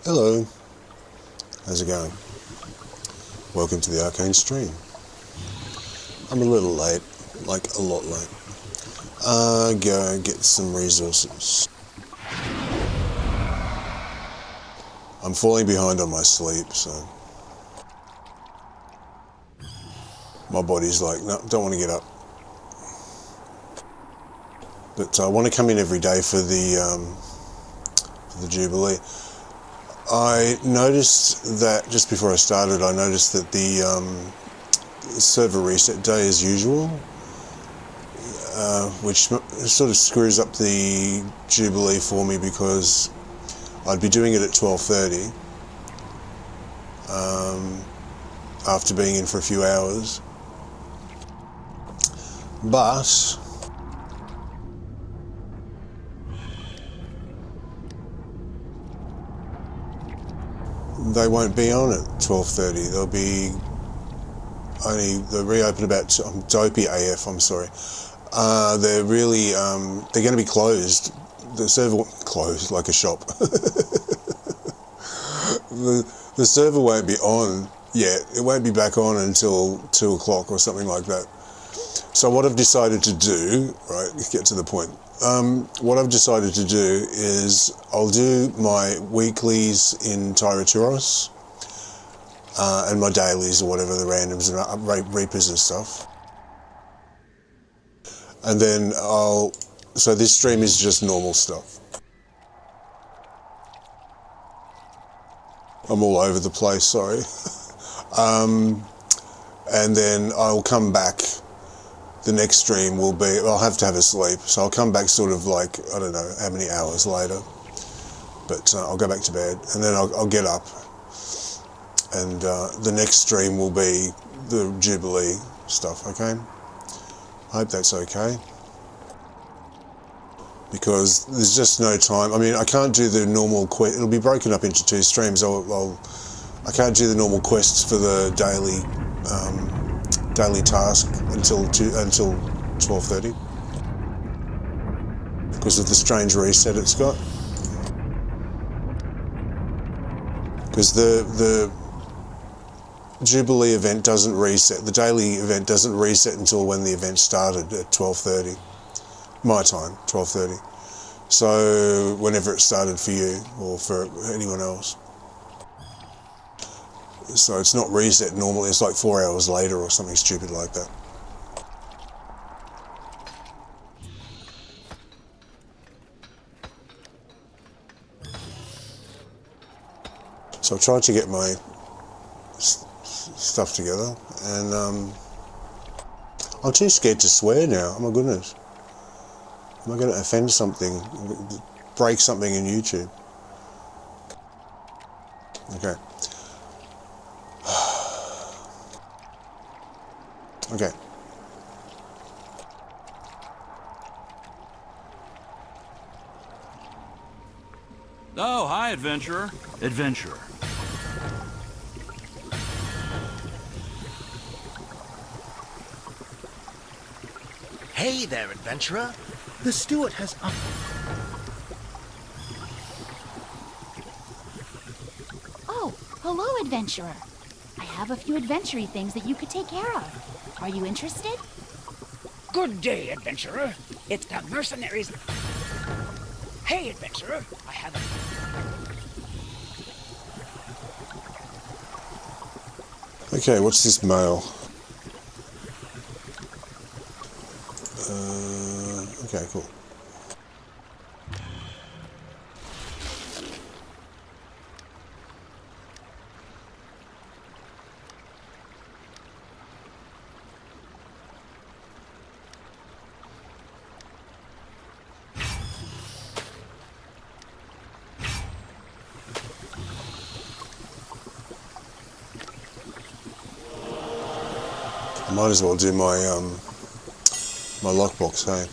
Hello, how's it going? Welcome to the Arcane Stream. I'm a little late, like a lot late. Go get some resources. I'm falling behind on my sleep, so my body's like, no, don't want to get up. But I want to come in every day for the Jubilee. I noticed that just before I started, I noticed that the server reset day as usual, which sort of screws up the Jubilee for me because I'd be doing it at 12:30 after being in for a few hours, but they won't be on at 12:30. They'll be they'll reopen about. I'm dopey AF. I'm sorry. They're really they're going to be closed. The server closed like a shop. the server won't be on yet. It won't be back on until 2 o'clock or something like that. So what I've decided to do, right, get to the point. What I've decided to do is I'll do my weeklies in Tyraturos and my dailies or whatever, the randoms and reapers and stuff. And then so this stream is just normal stuff. I'm all over the place, sorry. And then I'll come back. The next stream will be, I'll have to have a sleep, so I'll come back sort of like, I don't know how many hours later, but I'll go back to bed, and then I'll get up, and the next stream will be the Jubilee stuff, okay? I hope that's okay, because there's just no time. I mean, I can't do the normal quest. It'll be broken up into 2 streams. I can't do the normal quests for the daily task until 12:30 because of the strange reset it's got. Because the Jubilee event doesn't reset. The daily event doesn't reset until when the event started at 12:30, my time, 12:30. So whenever it started for you or for anyone else. So it's not reset normally, it's like 4 hours later or something stupid like that. So I tried to get my stuff together, and I'm too scared to swear now, oh my goodness. Am I going to offend something, break something in YouTube? Okay. Okay. Oh, hi, adventurer. Adventurer. Hey there, adventurer. The steward has Oh, hello, adventurer. I have a few adventure-y things that you could take care of. Are you interested? Good day, adventurer. It's the mercenaries. Hey, adventurer. I have a... Okay, what's this mail? Okay, cool. I might as well do my my lockbox, hey?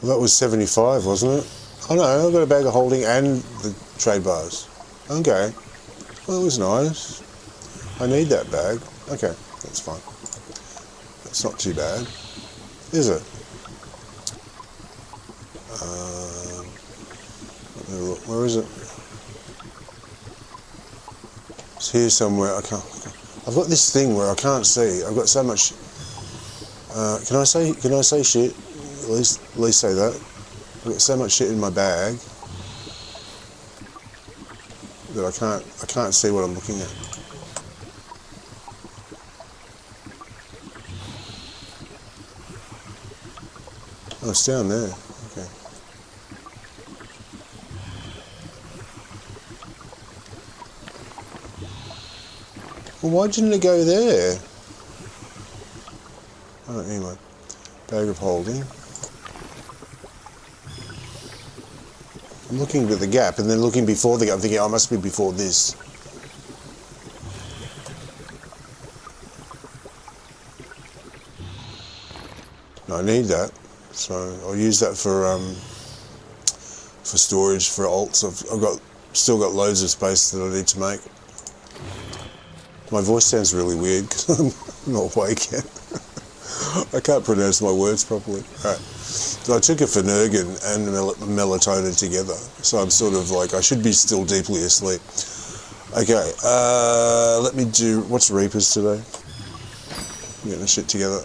Well, that was 75, wasn't it? Oh no, I've got a bag of holding and the trade bars. Okay. Well, it was nice. I need that bag. Okay, that's fine. That's not too bad, is it? Where is it? It's here somewhere. I can't. I've got this thing where I can't see. I've got so much. Can I say shit? At least say that. I've got so much shit in my bag that I can't see what I'm looking at. Oh, it's down there. Okay. Well, why didn't it go there? Oh, anyway. Bag of holding. I'm looking at the gap and then looking before the gap. I'm thinking, oh, I must be before this. No, I need that. So I'll use that for storage for alts. I've still got loads of space that I need to make. My voice sounds really weird because I'm not awake yet. I can't pronounce my words properly. All right. So I took a Phanergan and melatonin together. So I'm sort of like, I should be still deeply asleep. Okay, let me do, what's Reapers today? I'm getting the shit together.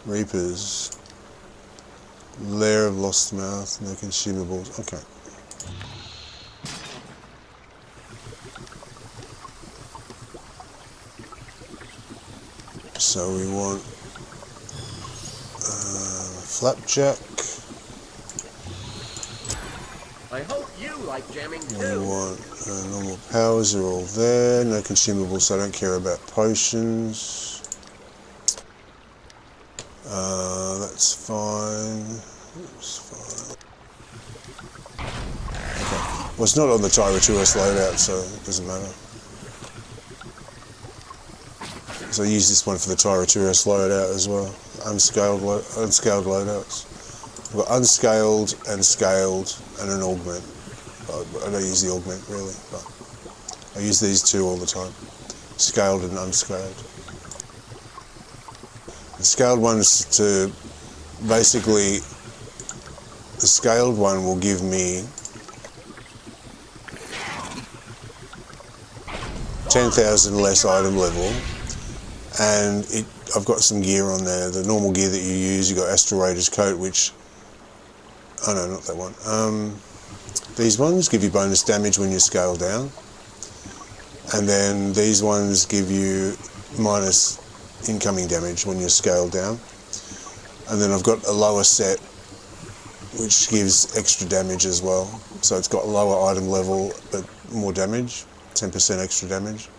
Reapers. Lair of Lostmauth, no consumables. Okay. So we want flapjack. I hope you like jamming too. We want normal powers are all there. No consumables, so I don't care about potions. That's fine. That's fine. Okay. Well, it's not on the Tyraturos loadout, so it doesn't matter. So I use this one for the Tyraturos loadout as well. Unscaled loadouts. I've got unscaled and scaled and an augment. I don't use the augment really, but I use these two all the time. Scaled and unscaled. The scaled one's to basically, the scaled one will give me 10,000 less item level. And I've got some gear on there. The normal gear that you use, you've got Astral Raider's coat, which, oh no, not that one. These ones give you bonus damage when you scale down. And then these ones give you minus incoming damage when you're scaled down. And then I've got a lower set, which gives extra damage as well. So it's got lower item level, but more damage, 10% extra damage.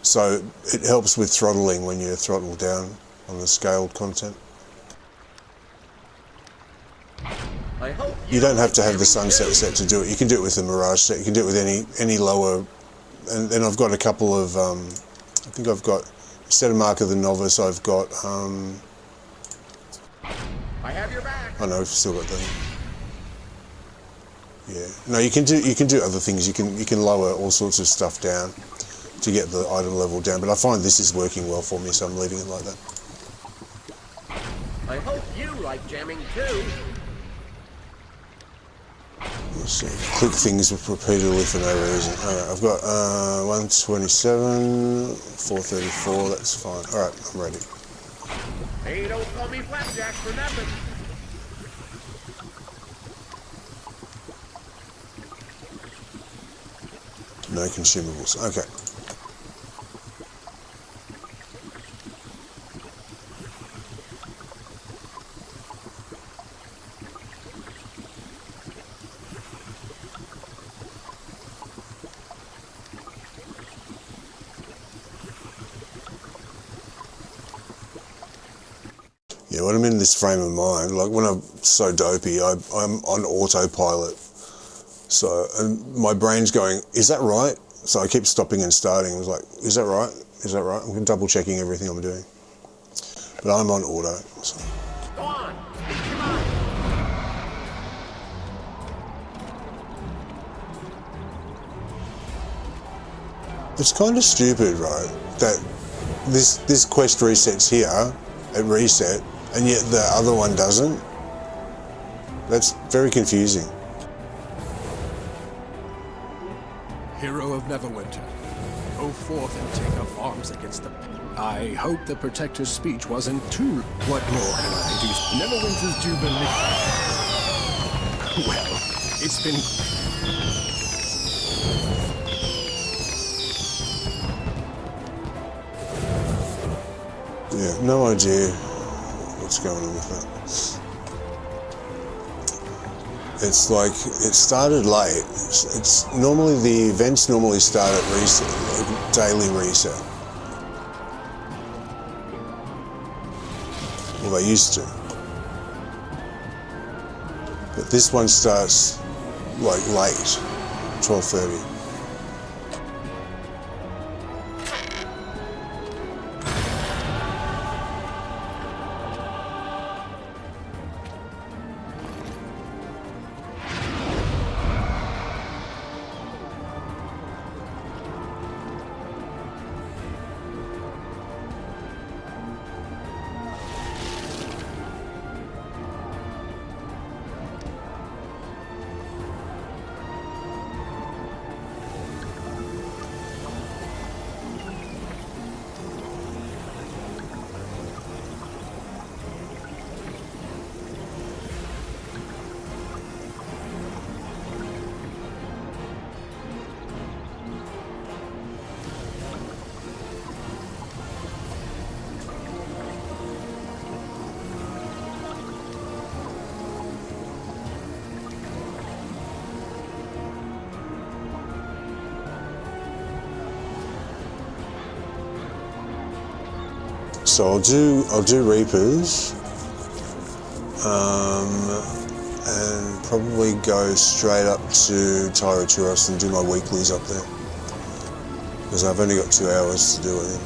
So it helps with throttling when you're throttled down on the scaled content. I hope You don't have to have the sunset set to do it. You can do it with the Mirage set. You can do it with any lower. And then I've got a couple of. I think I've got, instead of Mark of the Novice, I've got. I have your back. Oh no, I've still got them. Yeah. No, you can do other things. You can lower all sorts of stuff down to get the item level down. But I find this is working well for me, so I'm leaving it like that. I hope you like jamming too. Let's see. Click things repeatedly for no reason. Alright, I've got 127, 434, that's fine. Alright, I'm ready. Hey, don't call me Flapjack for nothing. No consumables. Okay. Yeah, when I'm in this frame of mind, like when I'm so dopey, I'm on autopilot. So, and my brain's going, is that right? So I keep stopping and starting. I was like, is that right? Is that right? I'm double checking everything I'm doing. But I'm on auto. So. It's kind of stupid, right? That this quest resets here at reset, and yet the other one doesn't. That's very confusing. Hero of Neverwinter, go forth and take up arms against the... I hope the Protector's speech wasn't too... What more can I do? Neverwinter's Jubilee... Well, it's been... Yeah, no idea what's going on with that. It's like, it started late. It's normally, the events normally start at reset, like daily reset. Well, they used to. But this one starts like late, 12:30. So I'll do Reapers, and probably go straight up to Tyraturos and do my weeklies up there, because I've only got 2 hours to do it in.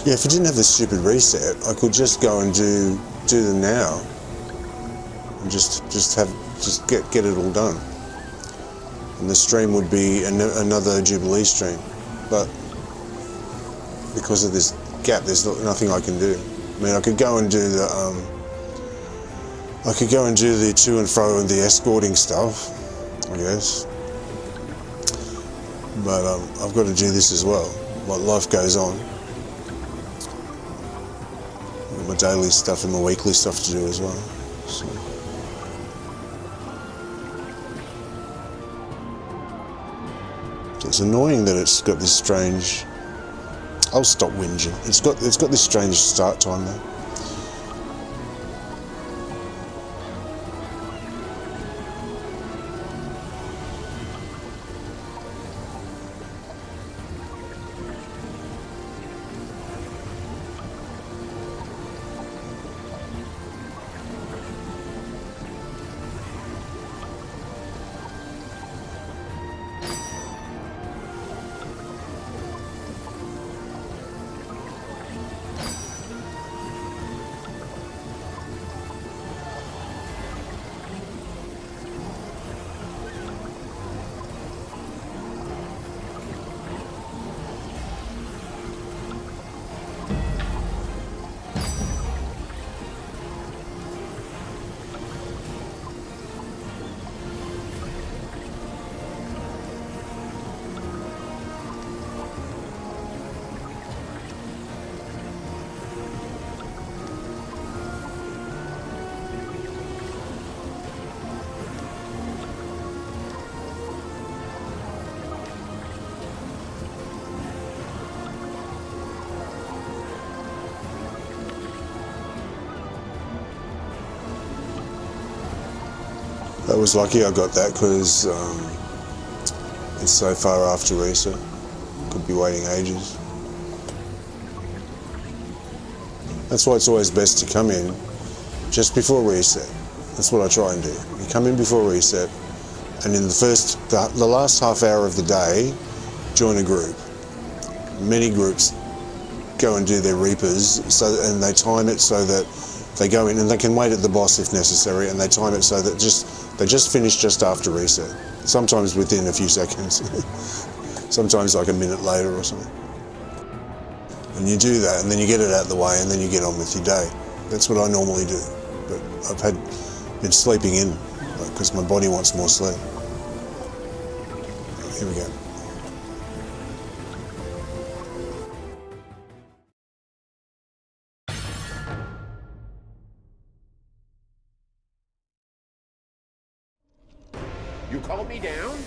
Yeah, if I didn't have this stupid reset, I could just go and do them now, and just get it all done. And the stream would be another Jubilee stream, but because of this gap, there's nothing I can do. I mean, I could go and do the to and fro and the escorting stuff, I guess. But I've got to do this as well. Like, life goes on. My daily stuff and my weekly stuff to do as well. So. It's annoying that it's got this strange. I'll stop whinging. It's got this strange start time though. I was lucky I got that because it's so far after reset. Could be waiting ages. That's why it's always best to come in just before reset. That's what I try and do. You come in before reset, and in the last half hour of the day, join a group. Many groups go and do their Reapers, and they time it so that they go in and they can wait at the boss if necessary, and they time it so that they just finish just after reset. Sometimes within a few seconds, sometimes like a minute later or something. And you do that, and then you get it out of the way, and then you get on with your day. That's what I normally do. But I've been sleeping in because my body wants more sleep. Here we go. You called me down?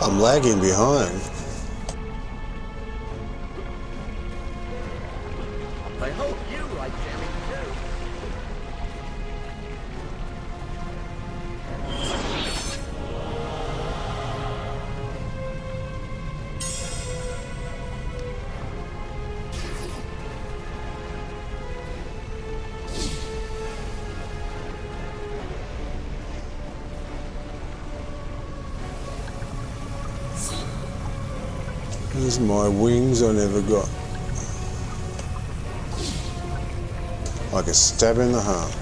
I'm lagging behind. I hope you like jamming too. Here's my wings I never got. Like a stab in the heart.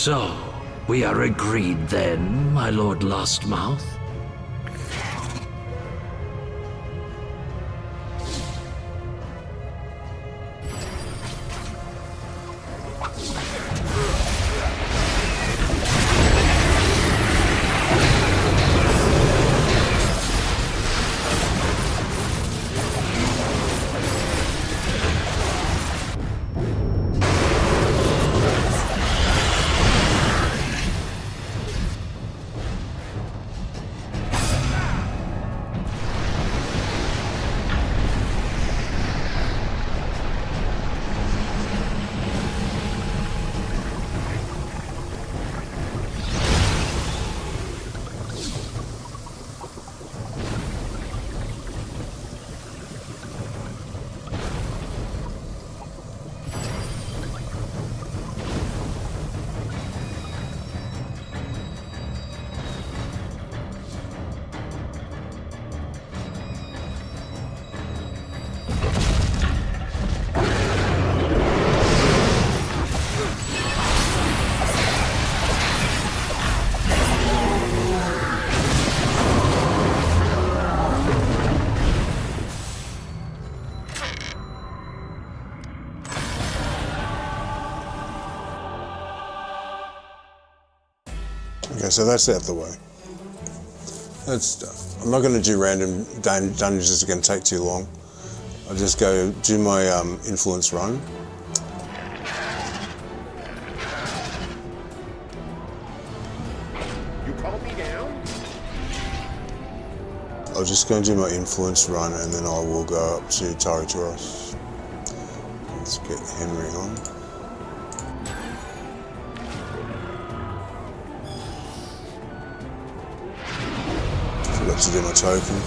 So, we are agreed then, my Lord Lostmauth? Okay, so that's out the way. That's done. I'm not going to do random dungeons, it's going to take too long. I'll just go do my influence run. You called me down? I'll just go and do my influence run and then I will go up to Tyraturos. Let's get Henry on. Forgot to do my token.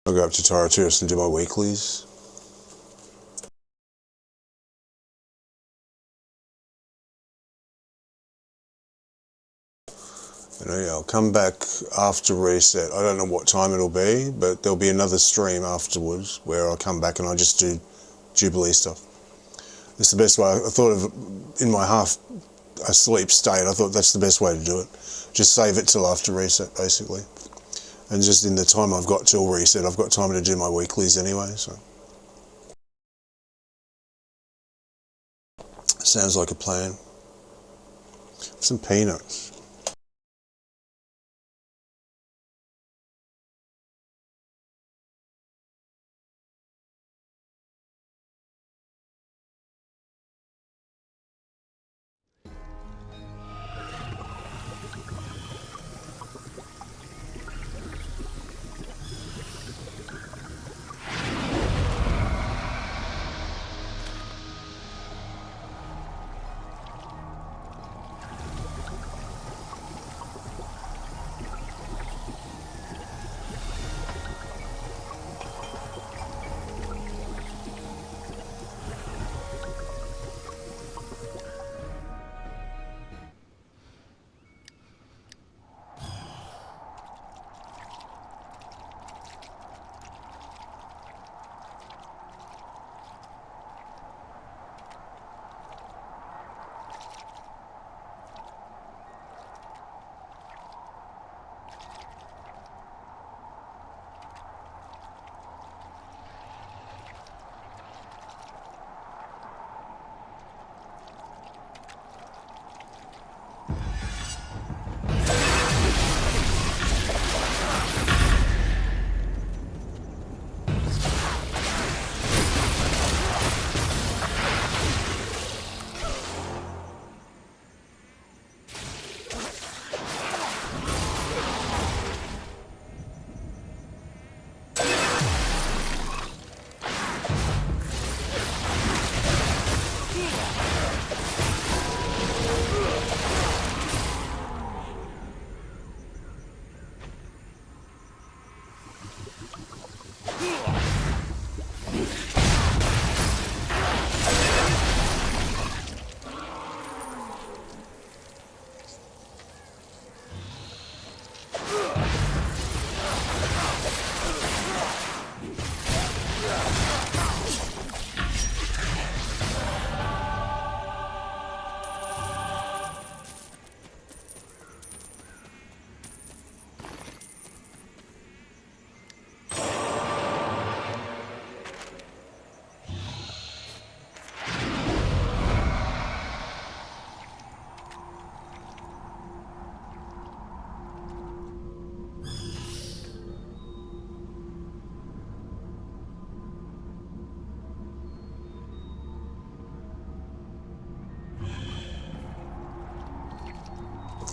I'll go up to Tyraturos and do my weeklies. Yeah, I'll come back after reset. I don't know what time it'll be, but there'll be another stream afterwards where I'll come back and I'll just do Jubilee stuff. It's the best way. I thought of, in my half asleep state, I thought that's the best way to do it. Just save it till after reset, basically. And just in the time I've got till reset, I've got time to do my weeklies anyway, so. Sounds like a plan. Some peanuts.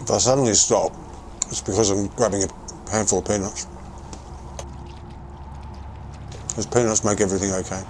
If I suddenly stop, it's because I'm grabbing a handful of peanuts. Because peanuts make everything okay.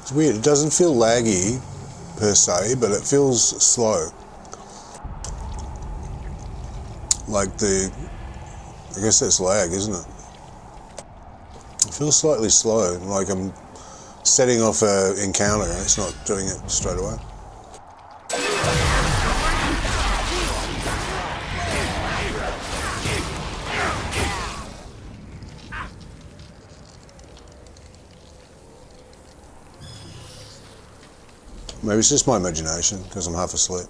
It's weird, it doesn't feel laggy per se, but it feels slow. Like I guess that's lag, isn't it? It feels slightly slow, like I'm setting off an encounter and it's not doing it straight away. Maybe it's just my imagination, because I'm half asleep.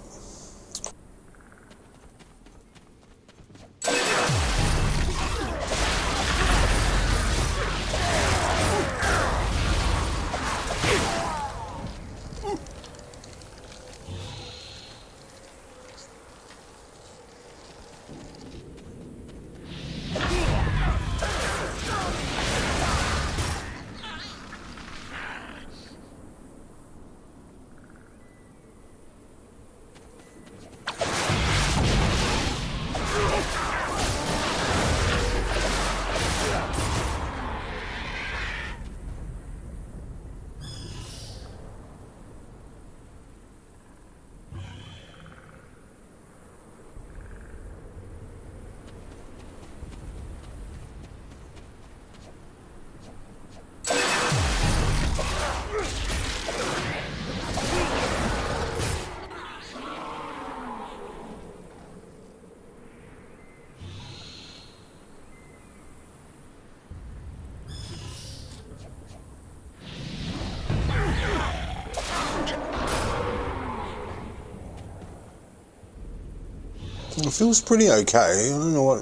It feels pretty okay. I don't know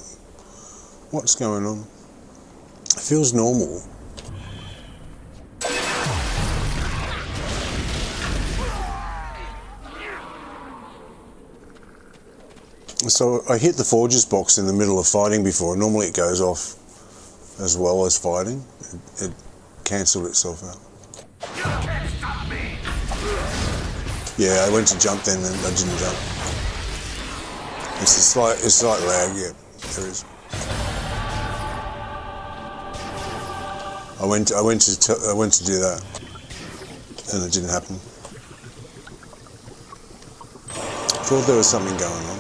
what's going on. It feels normal. So I hit the Forges box in the middle of fighting before. Normally it goes off as well as fighting. It cancelled itself out. You can't stop me! Yeah, I went to jump then and I didn't jump. It's a slight lag, yeah, there is. I went to do that and it didn't happen. Thought there was something going on.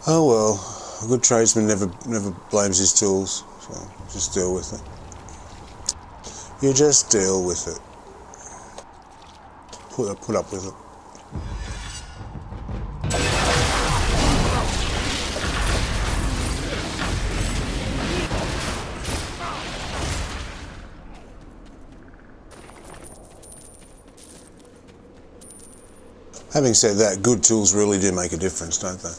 Oh well, a good tradesman never blames his tools, so just deal with it. You just deal with it. Put up with it. Having said that, good tools really do make a difference, don't they?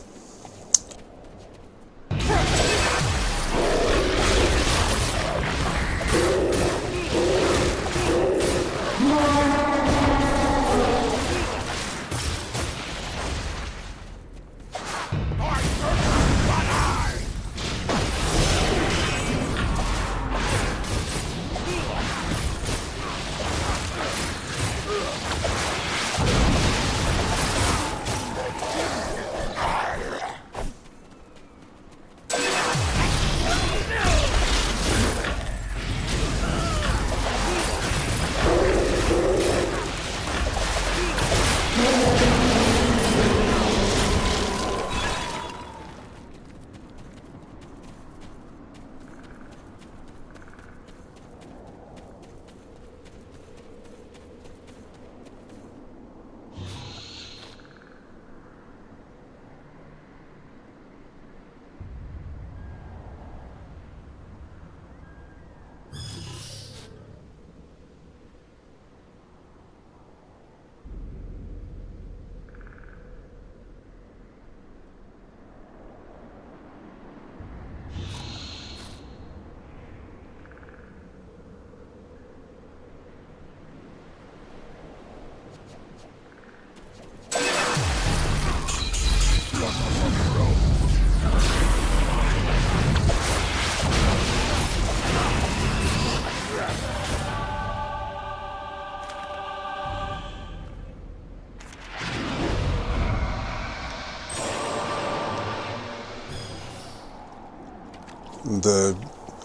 The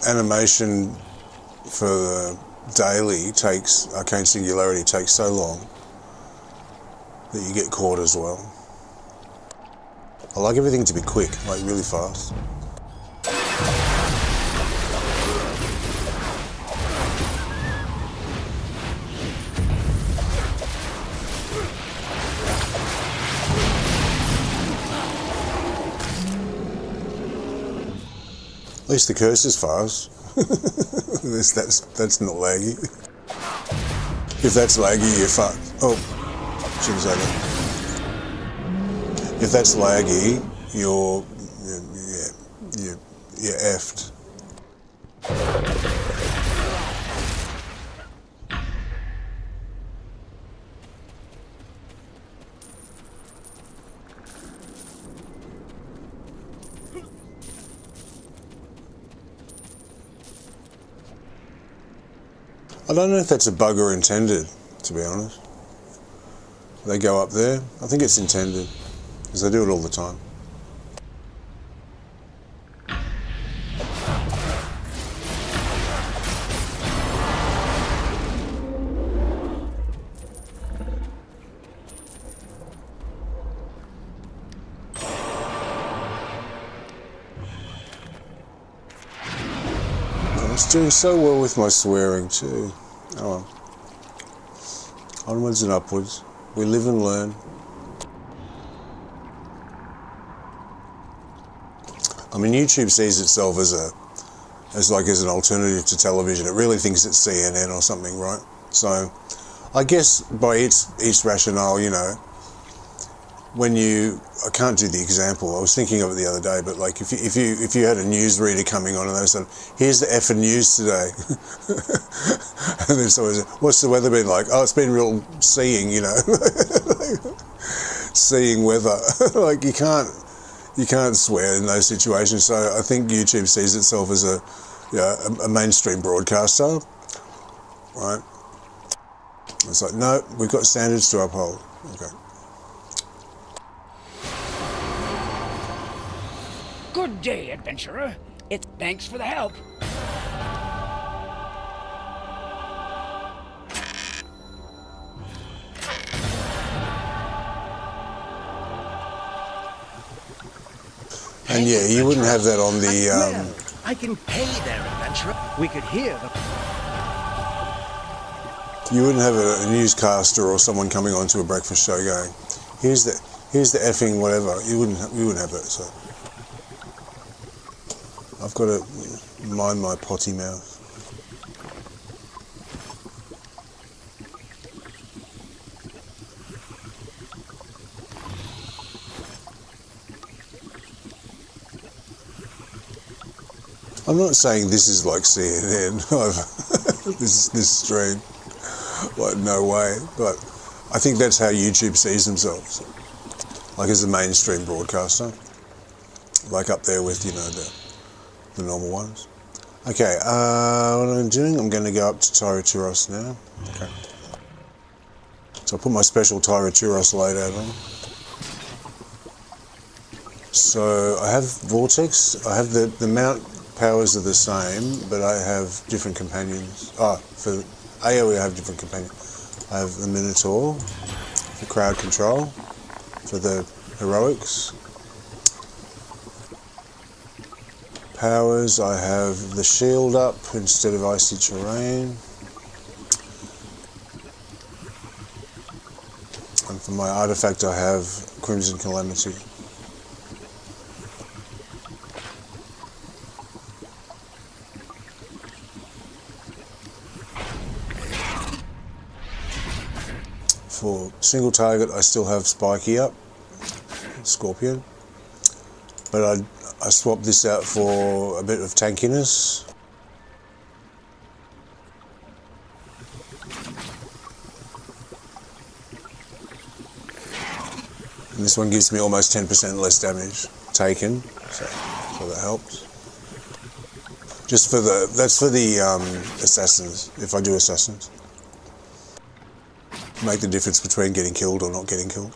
animation for the daily Arcane Singularity takes so long that you get caught as well. I like everything to be quick, like really fast. At least the curse is fast. that's not laggy. If that's laggy, you're fucked. Oh, shouldn't say that. If that's laggy, you're effed. I don't know if that's a bug or intended, to be honest. They go up there. I think it's intended, because they do it all the time. I was doing so well with my swearing too. Oh well. Onwards and upwards. We live and learn. I mean, YouTube sees itself as an alternative to television. It really thinks it's CNN or something, right? So, I guess by its rationale, you know, when you, I can't do the example. I was thinking of it the other day, but like if you had a newsreader coming on and they said, "Here's the effing news today," and then someone said, "What's the weather been like?" "Oh, it's been real seeing, you know, seeing weather." Like you can't swear in those situations. So I think YouTube sees itself as a mainstream broadcaster, right? It's like, no, we've got standards to uphold. Okay. Good day, adventurer. Thanks for the help. And yeah, you wouldn't have that on the. Well, I can pay their adventurer. We could hear the. You wouldn't have a newscaster or someone coming onto a breakfast show going, "Here's the effing whatever." You wouldn't have that. So I've got to mind my potty mouth. I'm not saying this is like CNN, this stream, like no way, but I think that's how YouTube sees themselves, like as a mainstream broadcaster, like up there with, you know, the normal ones. Okay, what I'm doing, I'm going to go up to Tyraturos now. Okay. So I put my special Tyraturos loadout on. So I have Vortex, I have the mount powers are the same, but I have different companions. For AoE I have different companions. I have the Minotaur for crowd control, for the heroics. Powers, I have the shield up instead of icy terrain. And for my artifact I have Crimson Calamity. For single target, I still have Spiky up, Scorpion, but I swapped this out for a bit of tankiness. And this one gives me almost 10% less damage taken, so that helps. Just for that's for the assassins, if I do assassins. Make the difference between getting killed or not getting killed.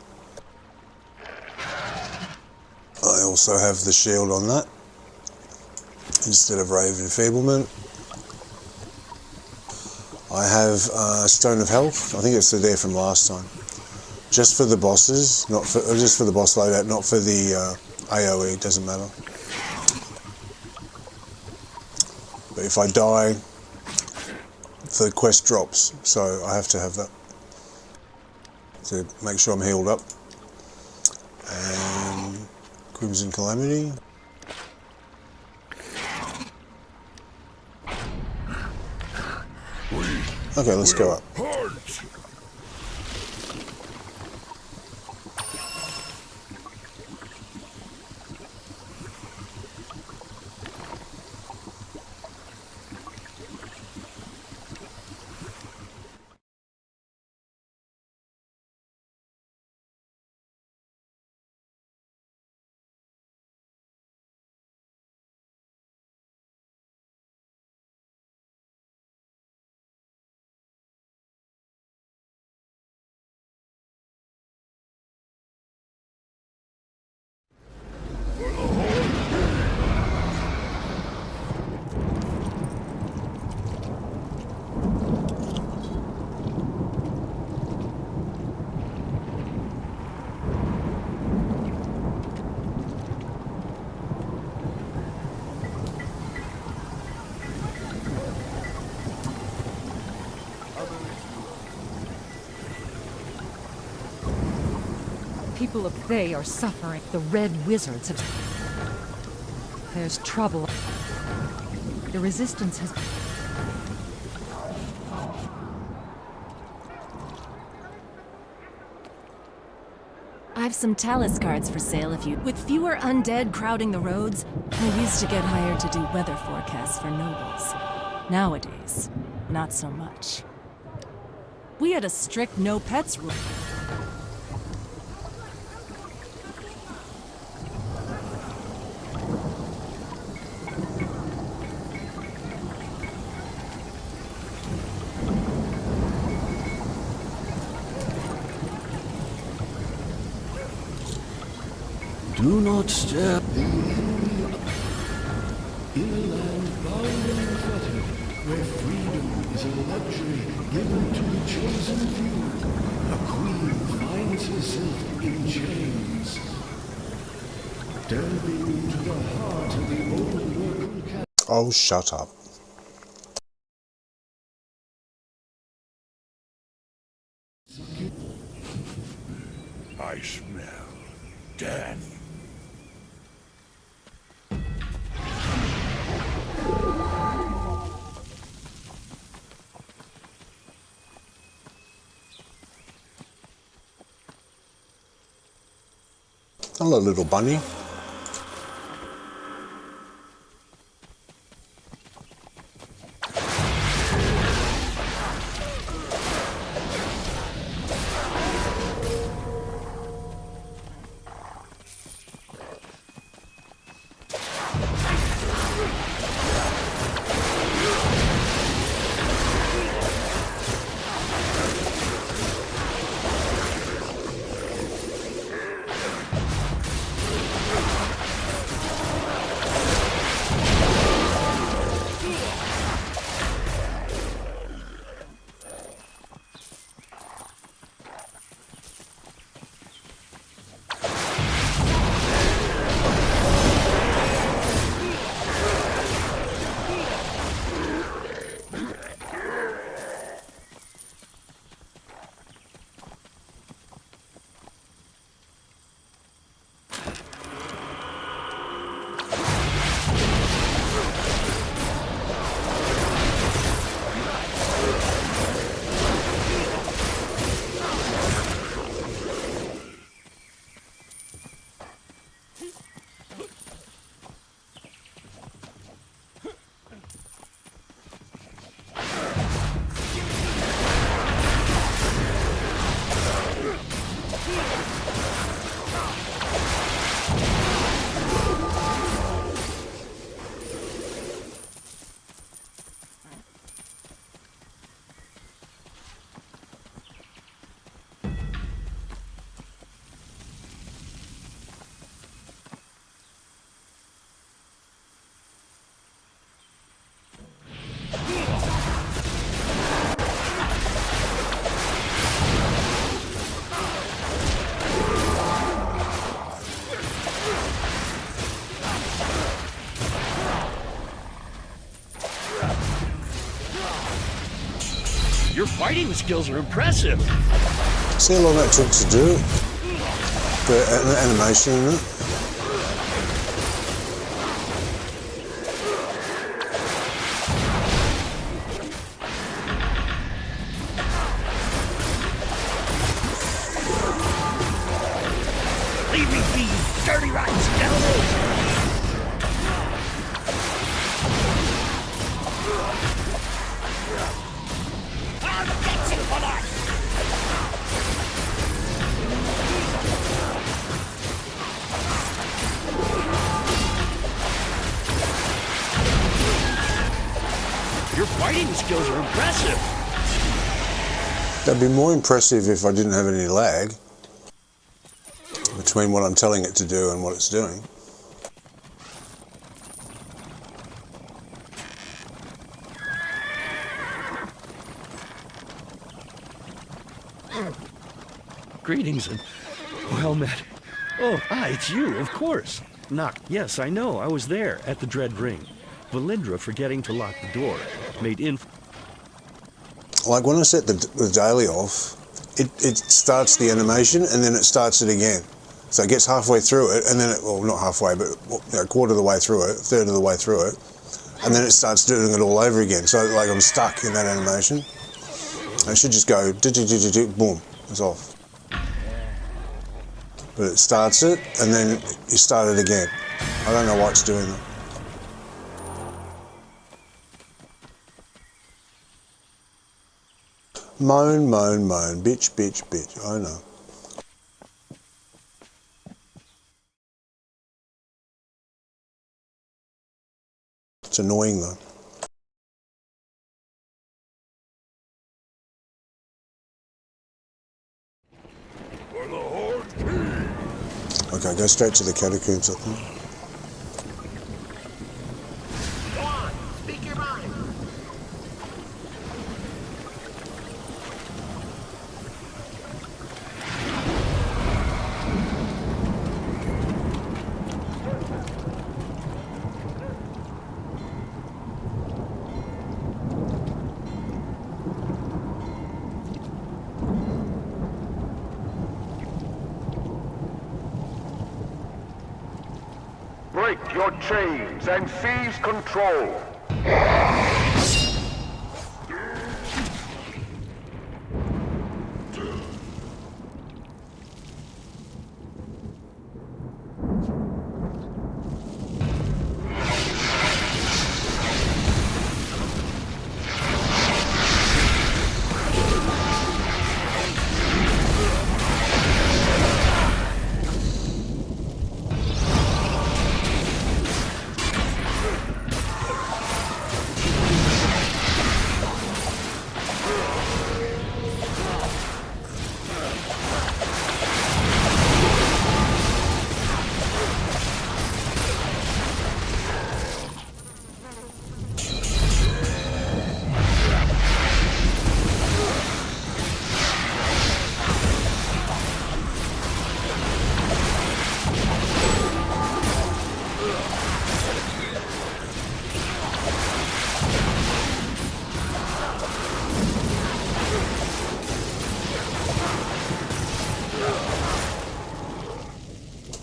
I also have the shield on that instead of Rave Enfeeblement. I have Stone of Health. I think it's there from last time. Just for the bosses, not for just for the boss loadout, not for the AoE. Doesn't matter. But if I die, the quest drops, so I have to have that to make sure I'm healed up. And Crimson Calamity. Okay, let's go up. People of Thay are suffering. The Red Wizards have... There's trouble. The resistance has... I've some Talus cards for sale if you... With fewer undead crowding the roads, I used to get hired to do weather forecasts for nobles. Nowadays, not so much. We had a strict no pets rule. Do not stare. In a land bound and fettered, where freedom is a luxury given to the chosen few, a queen finds herself in chains. Delving into the heart of the old local castle. Oh, shut up. I smell death. Hello, little bunny. Your fighting skills are impressive. See how long that took to do? The animation in it. Leave me be, you dirty rotten scoundrel! Your fighting skills are impressive. That'd be more impressive if I didn't have any lag between what I'm telling it to do and what it's doing. Greetings and well met. Oh, it's you, of course. Knock. Yes, I know. I was there at the Dread Ring. Valindra, forgetting to lock the door, made Like when I set the daily off, it starts the animation and then it starts it again. So it gets halfway through it and then it, well, not halfway, but a quarter of the way through it, a third of the way through it, and then it starts doing it all over again. So like I'm stuck in that animation. I should just go, boom, it's off. but it starts it, and then you start it again. I don't know why it's doing that. Moan, moan, moan, bitch, bitch, bitch. I know. It's annoying though. Okay, go straight to the catacombs, I think. Go on, speak your mind. Break your chains and seize control.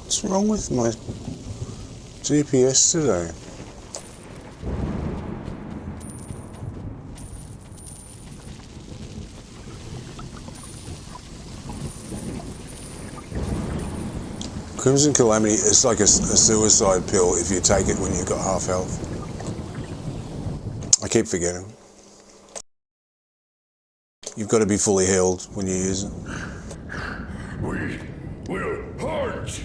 What's wrong with my GPS today? Crimson Calamity is like a suicide pill if you take it when you've got half health. I keep forgetting. You've got to be fully healed when you use it. We will hunt!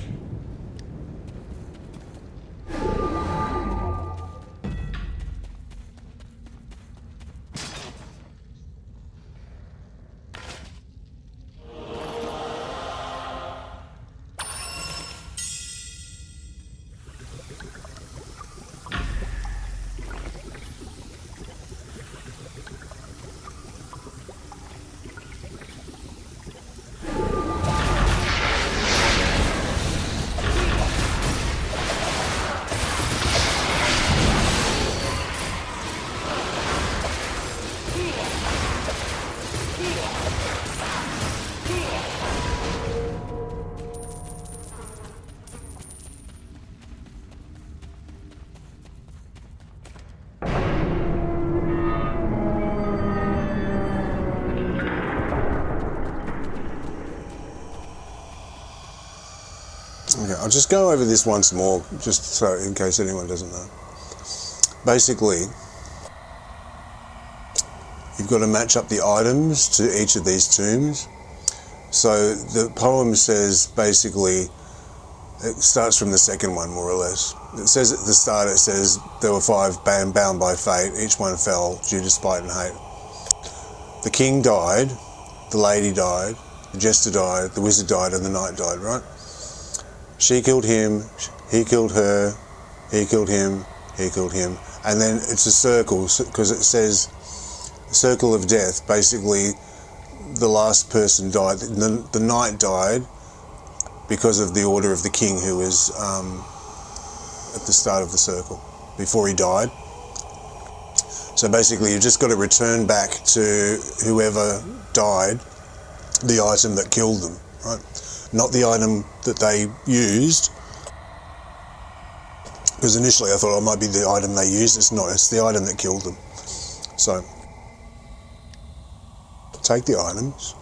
Okay, I'll just go over this once more, just so in case anyone doesn't know. Basically, you've got to match up the items to each of these tombs. So the poem says, basically, it starts from the second one, more or less. It says at the start, it says, there were 5 bound by fate, each one fell due to spite and hate. The king died, the lady died, the jester died, the wizard died, and the knight died, right? She killed him, he killed her, he killed him, he killed him. And then it's a circle, because it says, circle of death. Basically, the last person died. The knight died because of the order of the king, who was at the start of the circle, before he died. So basically, you've just got to return back to whoever died the item that killed them, right? Not the item that they used, because initially I thought it might be the item they used. It's not, it's the item that killed them. So take the items,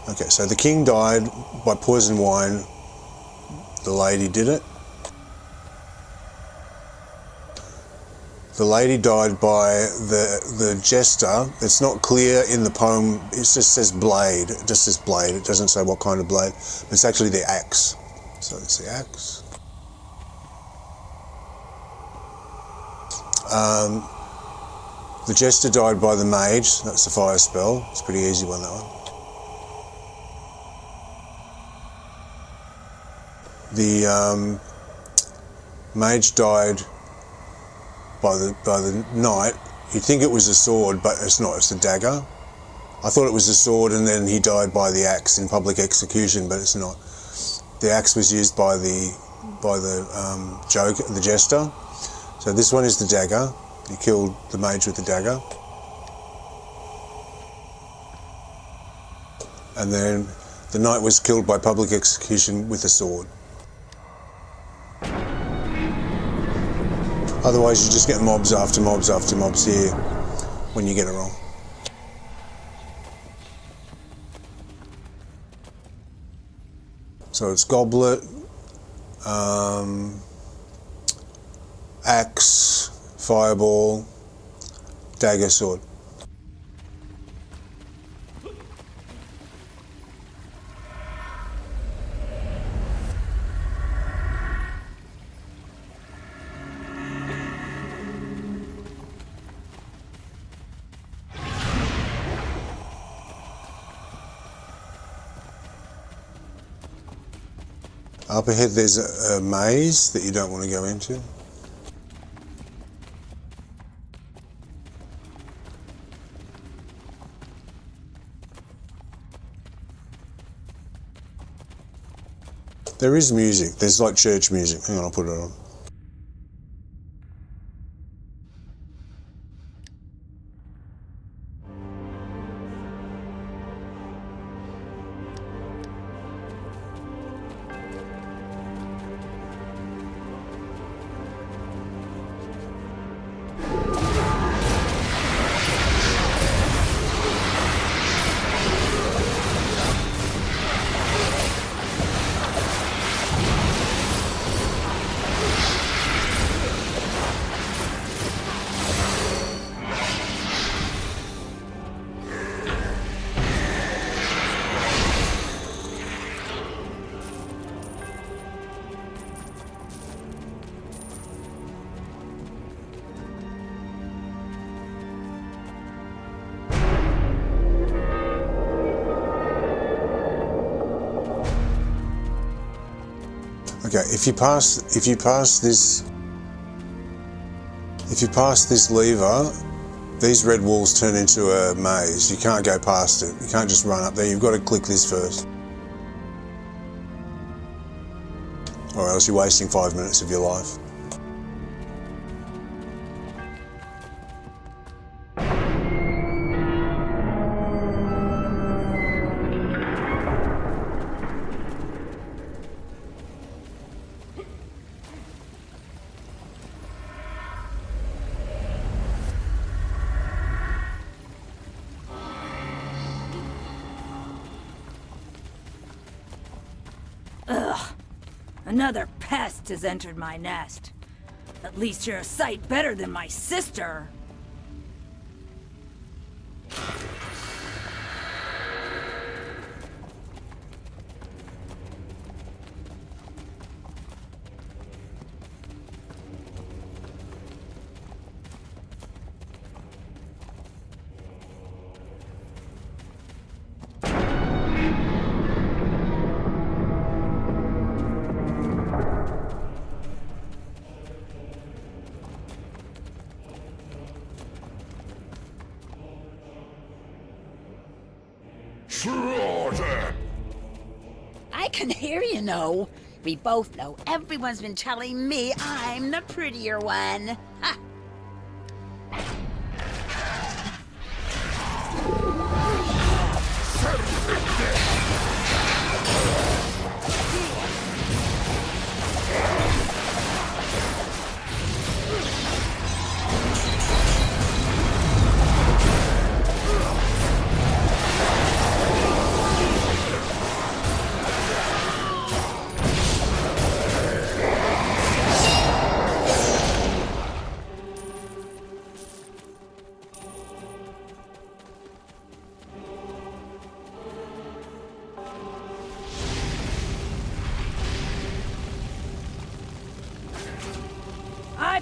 Okay, so the king died by poison wine. The lady did it. The lady died by the jester. It's not clear in the poem. It just says blade. It just says blade. It doesn't say what kind of blade. It's actually the axe. So it's the axe. The jester died by the mage. That's the fire spell. It's a pretty easy one, that one. The mage died by the knight. You'd think it was a sword, but it's not. It's a dagger. I thought it was a sword, and then he died by the axe in public execution, but it's not. The axe was used by the jester. So this one is the dagger. He killed the mage with the dagger. And then the knight was killed by public execution with a sword. Otherwise, you just get mobs after mobs after mobs here when you get it wrong. So it's goblet, axe, fireball, dagger, sword. Up ahead there's a maze that you don't want to go into. There is music. There's like church music. Hang on, I'll put it on. Okay, if you pass this lever, these red walls turn into a maze. You can't go past it. You can't just run up there. You've got to click this first. Or else you're wasting 5 minutes of your life. Another pest has entered my nest. At least you're a sight better than my sister. I can hear you know. We both know everyone's been telling me I'm the prettier one. Ha.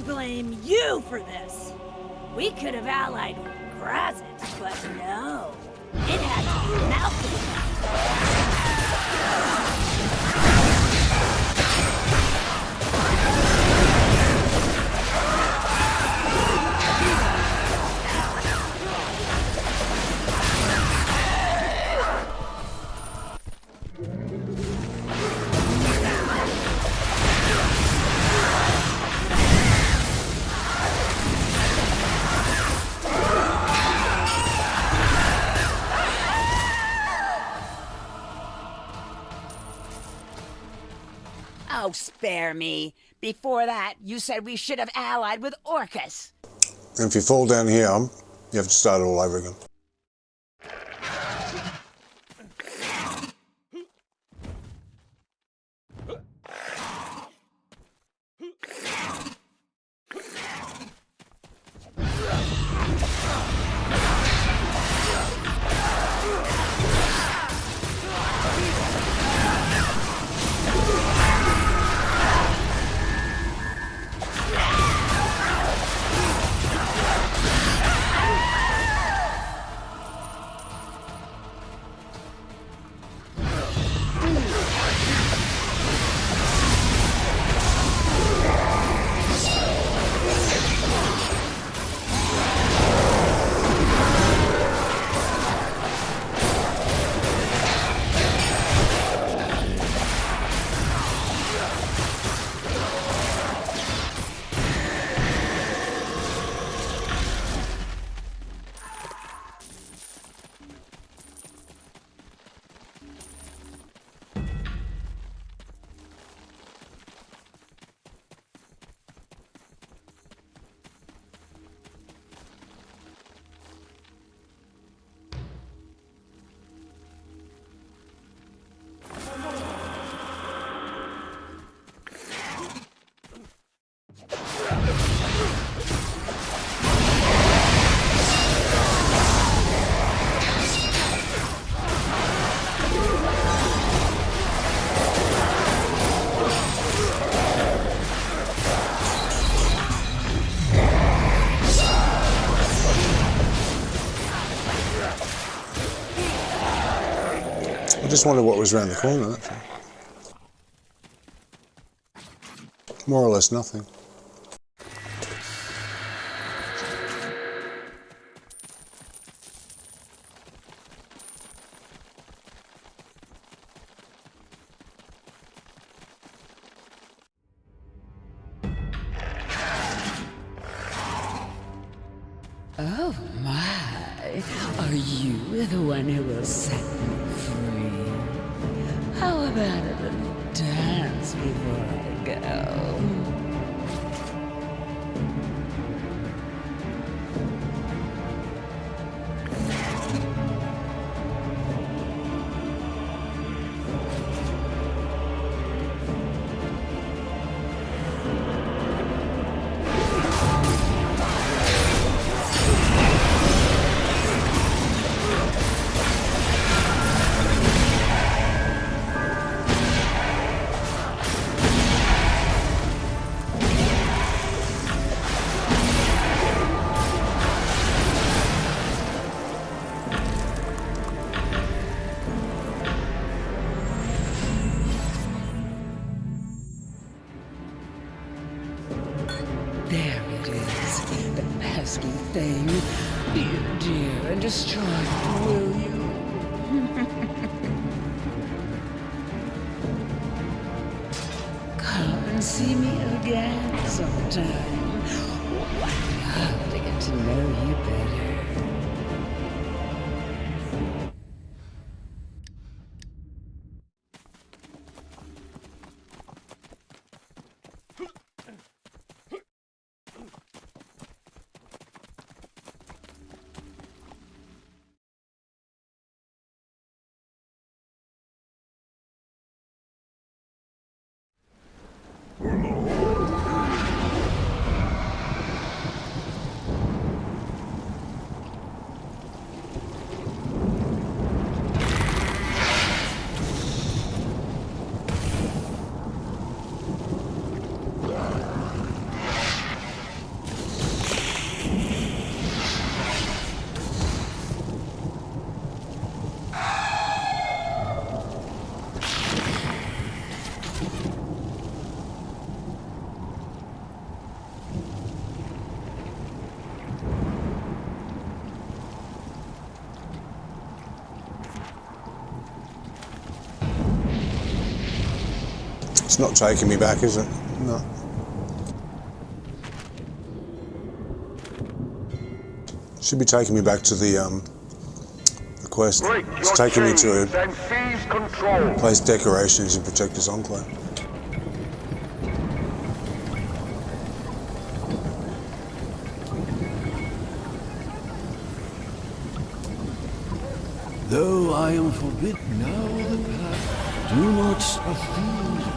blame you for this. We could have allied with Grazit, but no. It had to be Malcolm. Oh, spare me. Before that, you said we should have allied with Orcus. And if you fall down here, you have to start all over again. I just wondered what was around the corner, actually. More or less nothing. Oh my, are you the one who will set me free? How about a little dance before I go? There it is, the pesky thing. Be a dear and destroy it, will you? Come and see me again sometime. I'd love to get to know you better. It's not taking me back, is it? No. Should be taking me back to the quest. It's taking me to place decorations and protect his enclave. Though I am forbidden now the path, do not offend.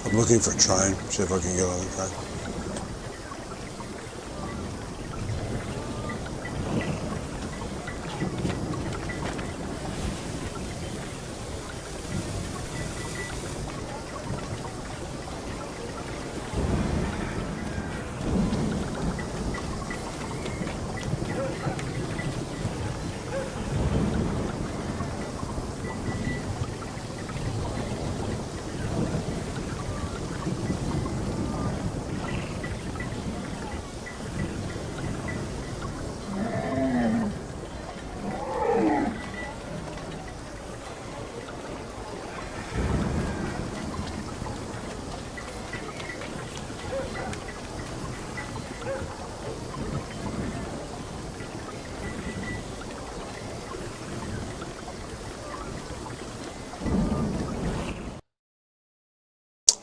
I'm looking for a train, see if I can get on the train.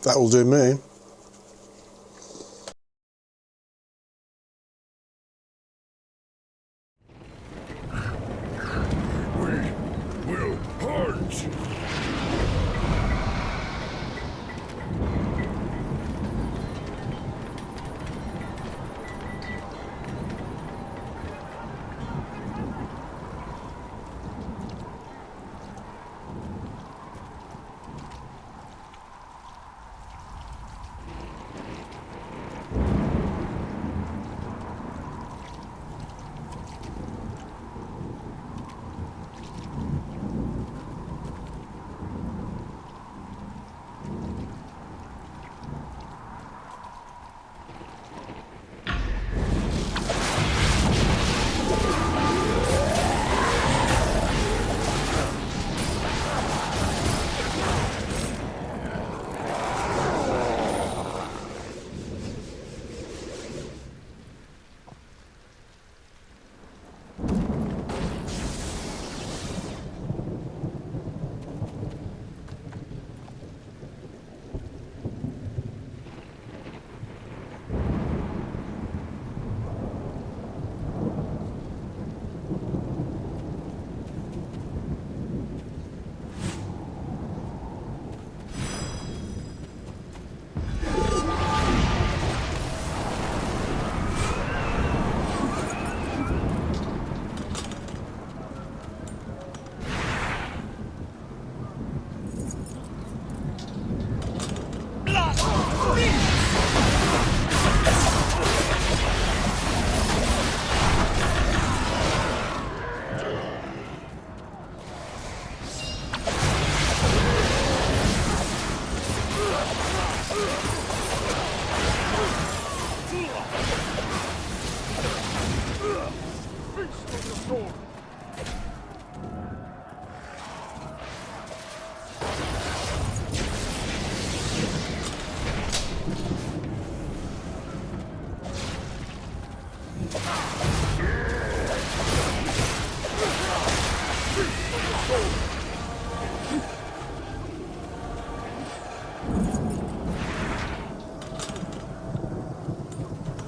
That will do me. We will hunt.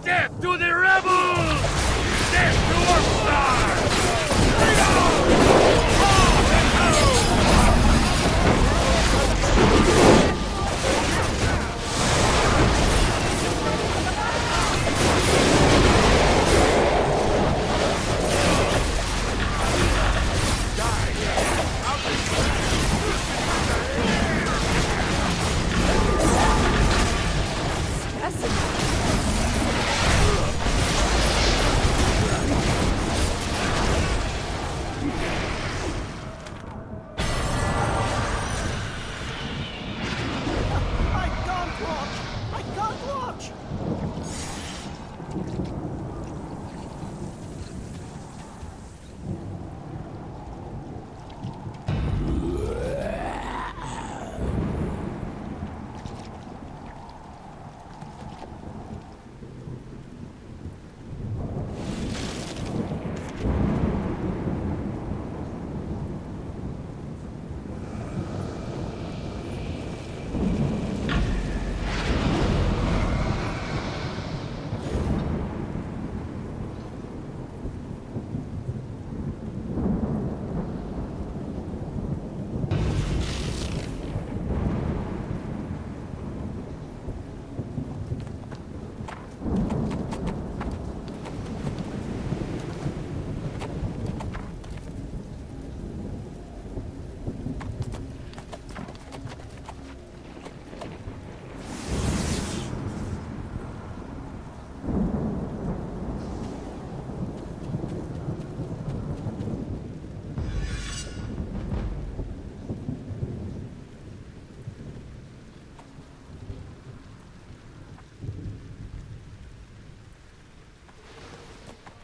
Death to the rebels! Death to our star!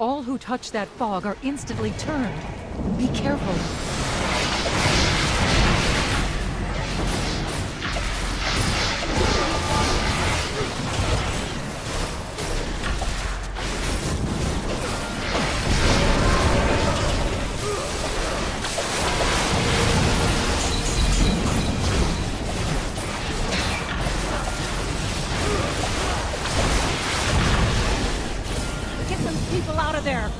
All who touch that fog are instantly turned. Be careful. People out of there!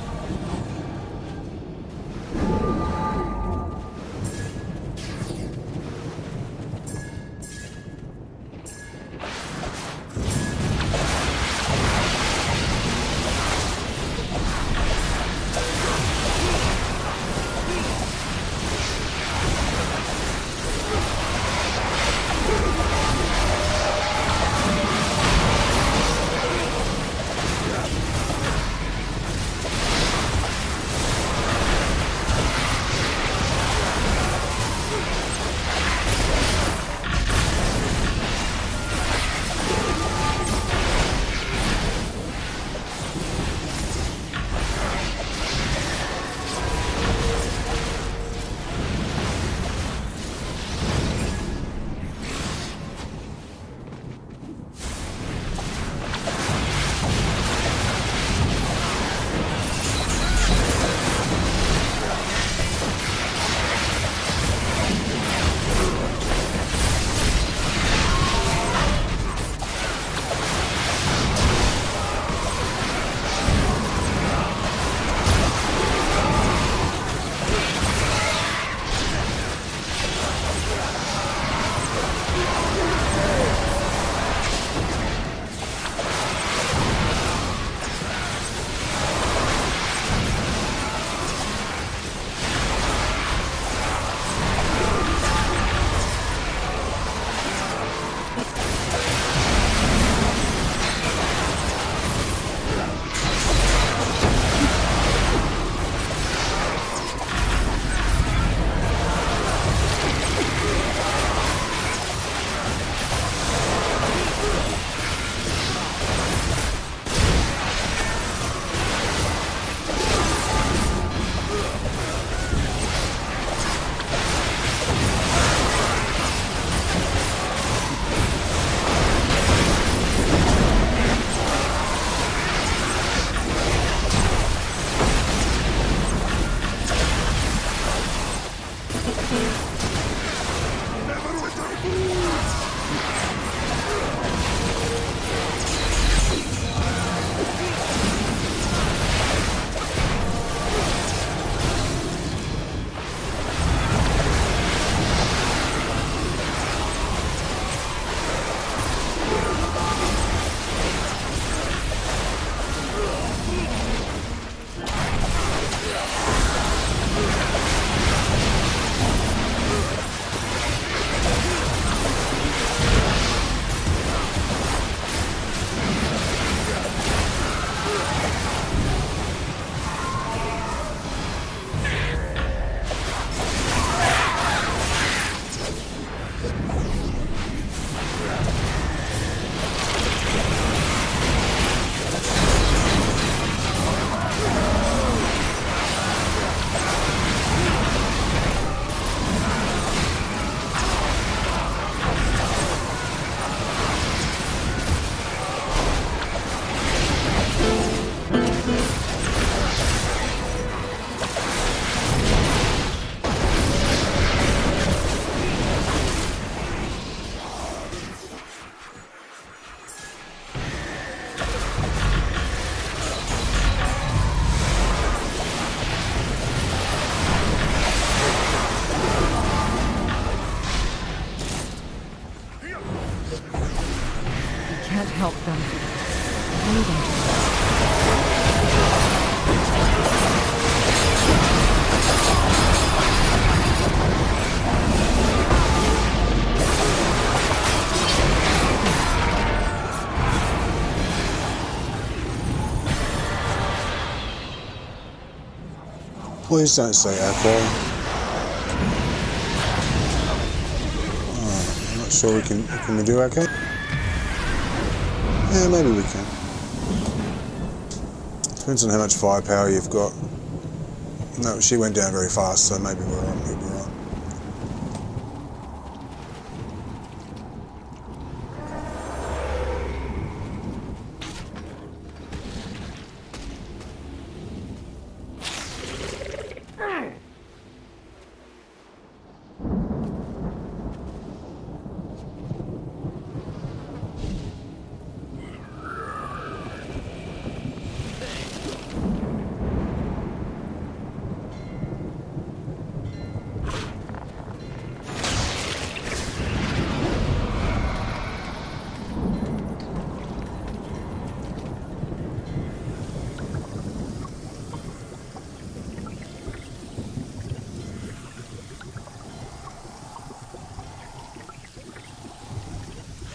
Please don't say Aqua. Oh, I'm not sure we can we do okay? Yeah, maybe we can. Depends on how much firepower you've got. No, she went down very fast, so maybe we're on. Maybe we're on.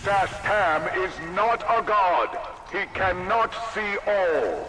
Sastam is not a god. He cannot see all.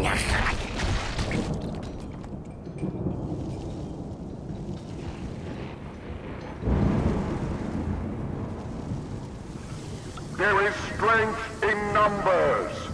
There is strength in numbers.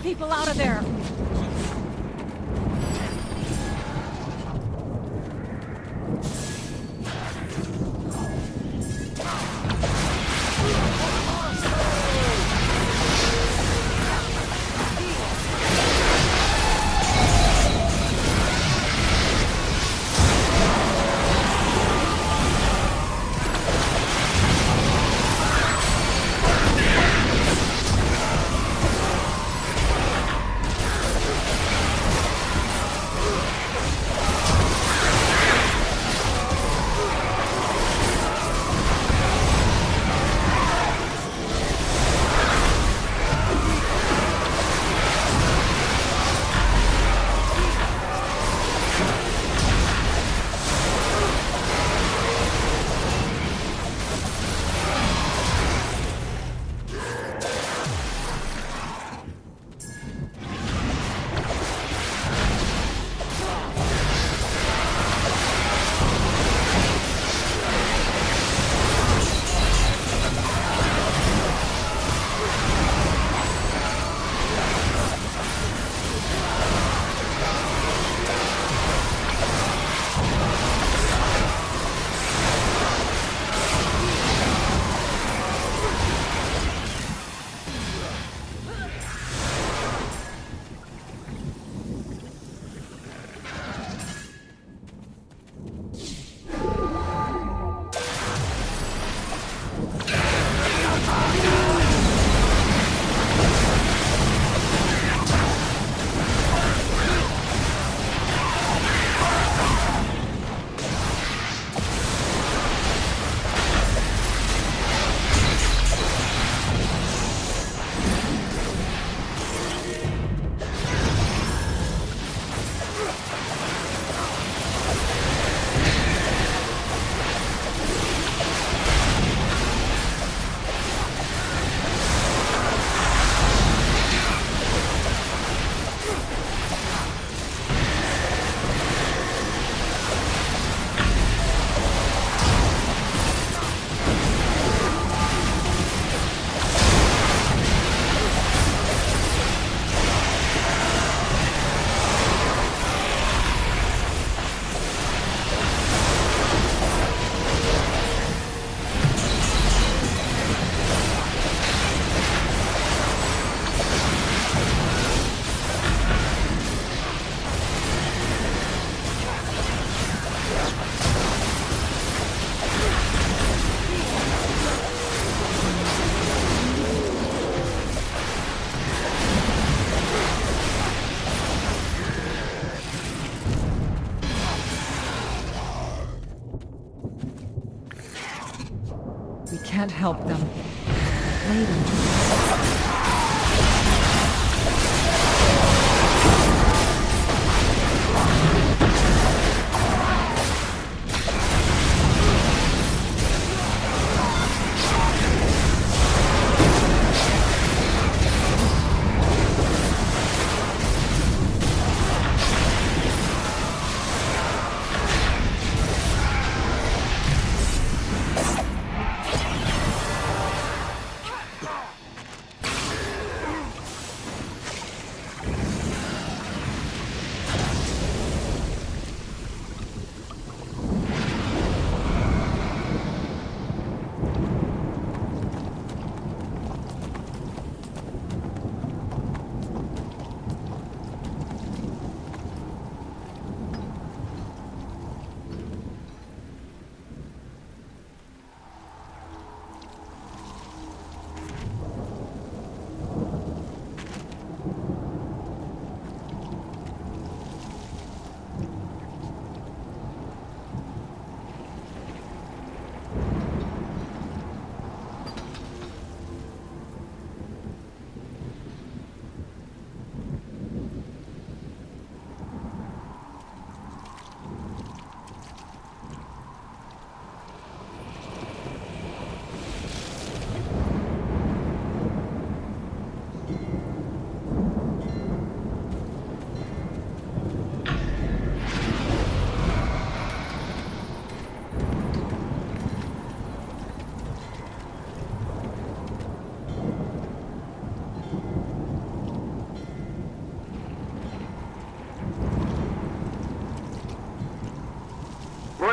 People out of there! can't help them. Later.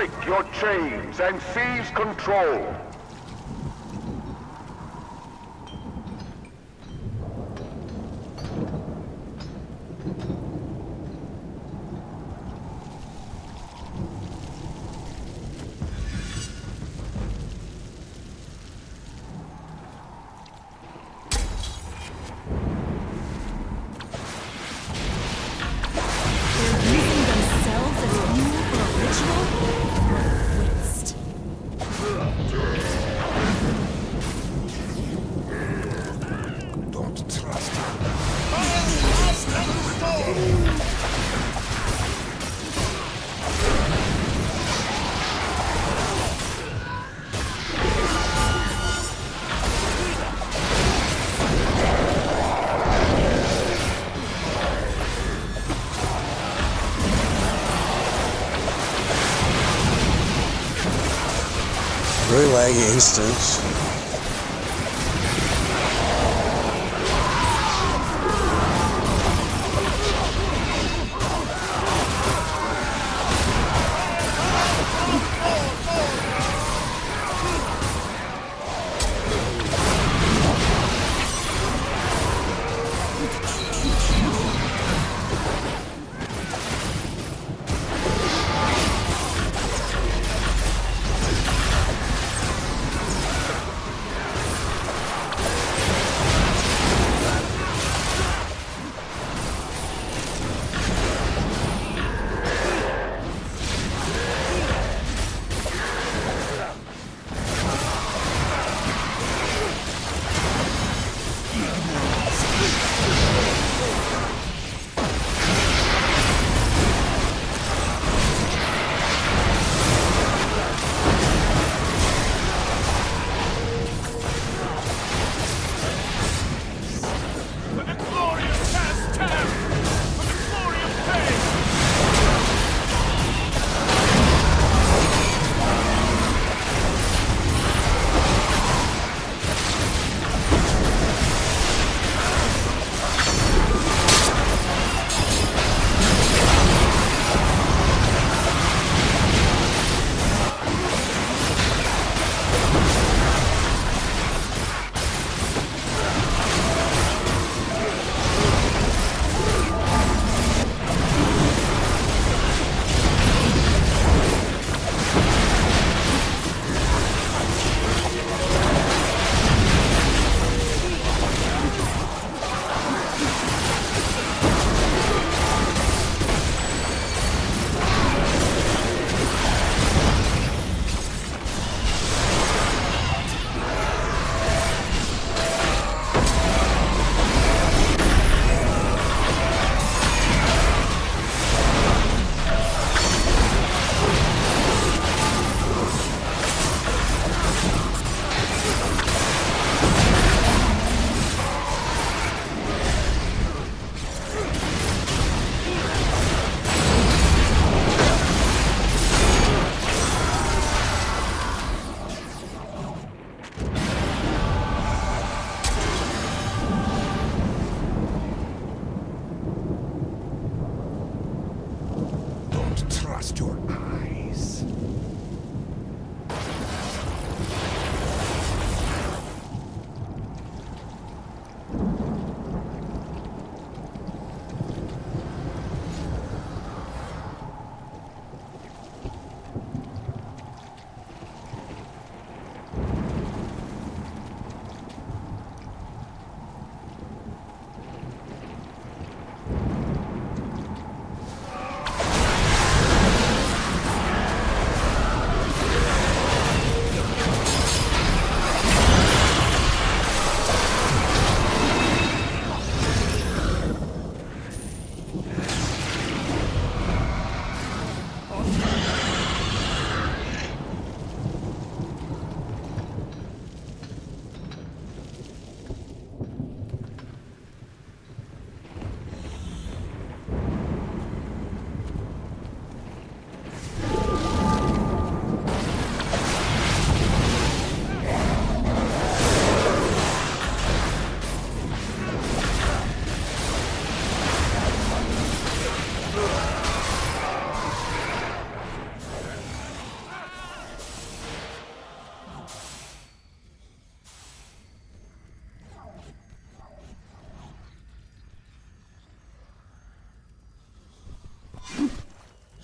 break your chains and seize control. Very laggy instance.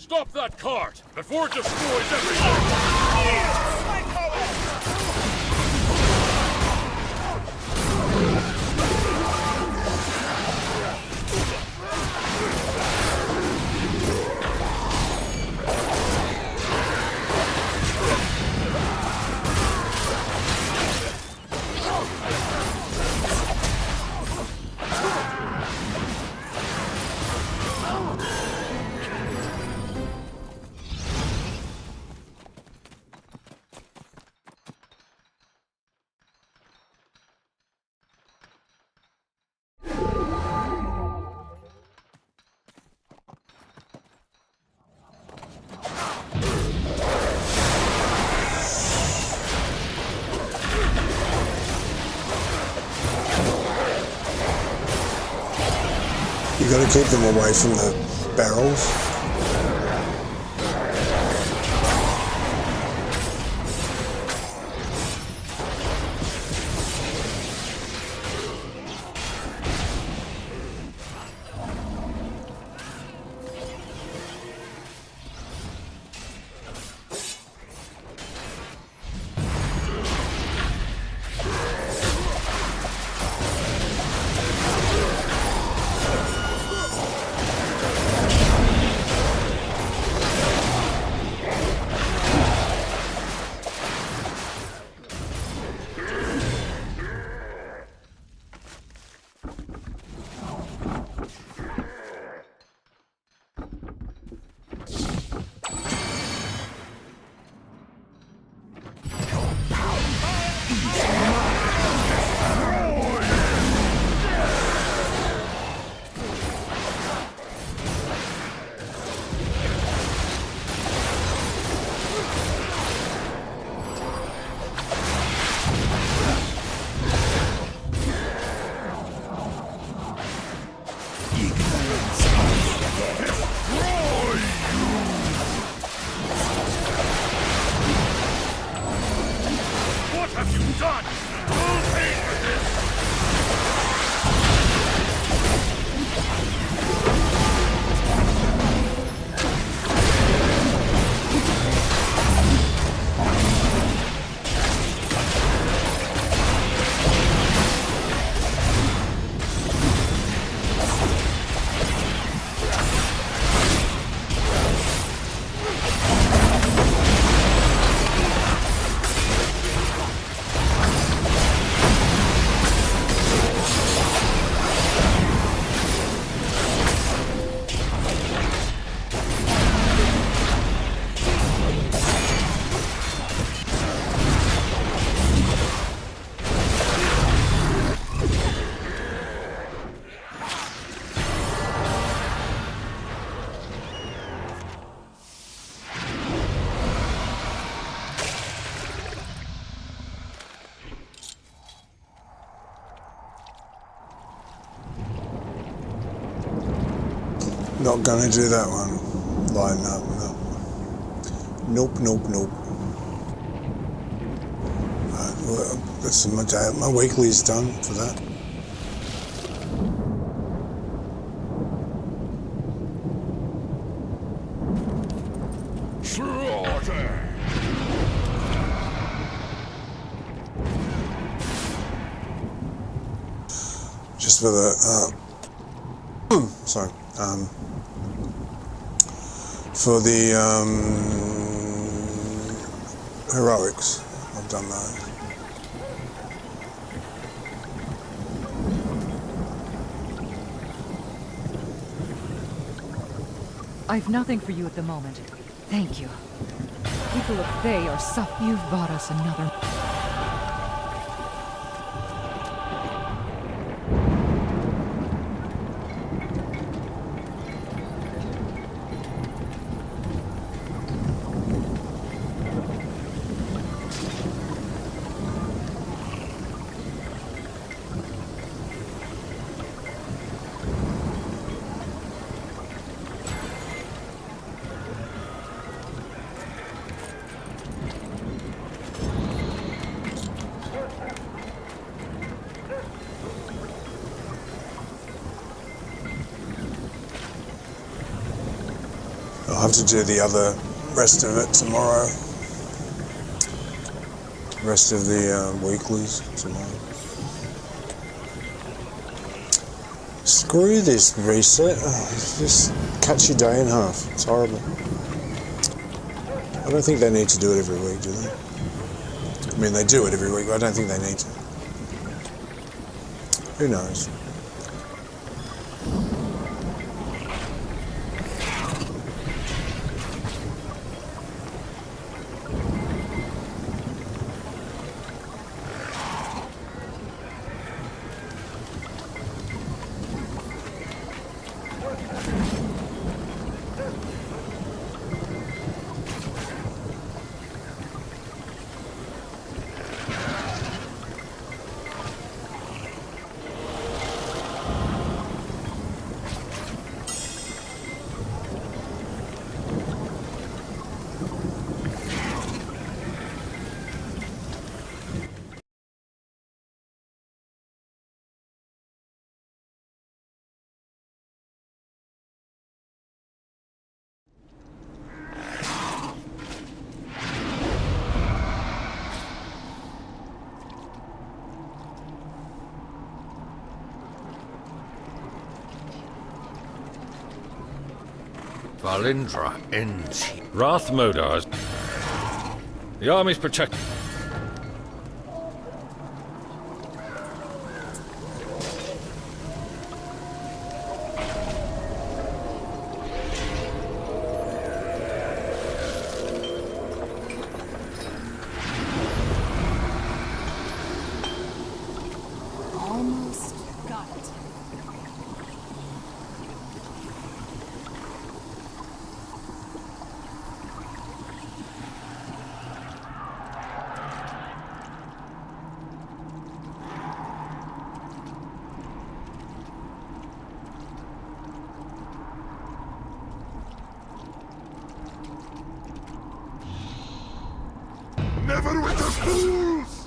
Stop that cart before it destroys everything! You gotta keep them away from the barrels. Not gonna do that one. Line up, no. Nope. Well, that's my weekly's done for that. Just for the sorry. For the heroics, I've done that. I've nothing for you at the moment. Thank you. People of Thay are suffering. You've bought us another. have to do the rest of it tomorrow. Rest of the weeklies tomorrow. Screw this reset. Just cuts your day in half. It's horrible. I don't think they need to do it every week, do they? I mean, they do it every week, but I don't think they need to. Who knows? Valindra ends here. Rathmodars. The army's protected. Neverwinter fools!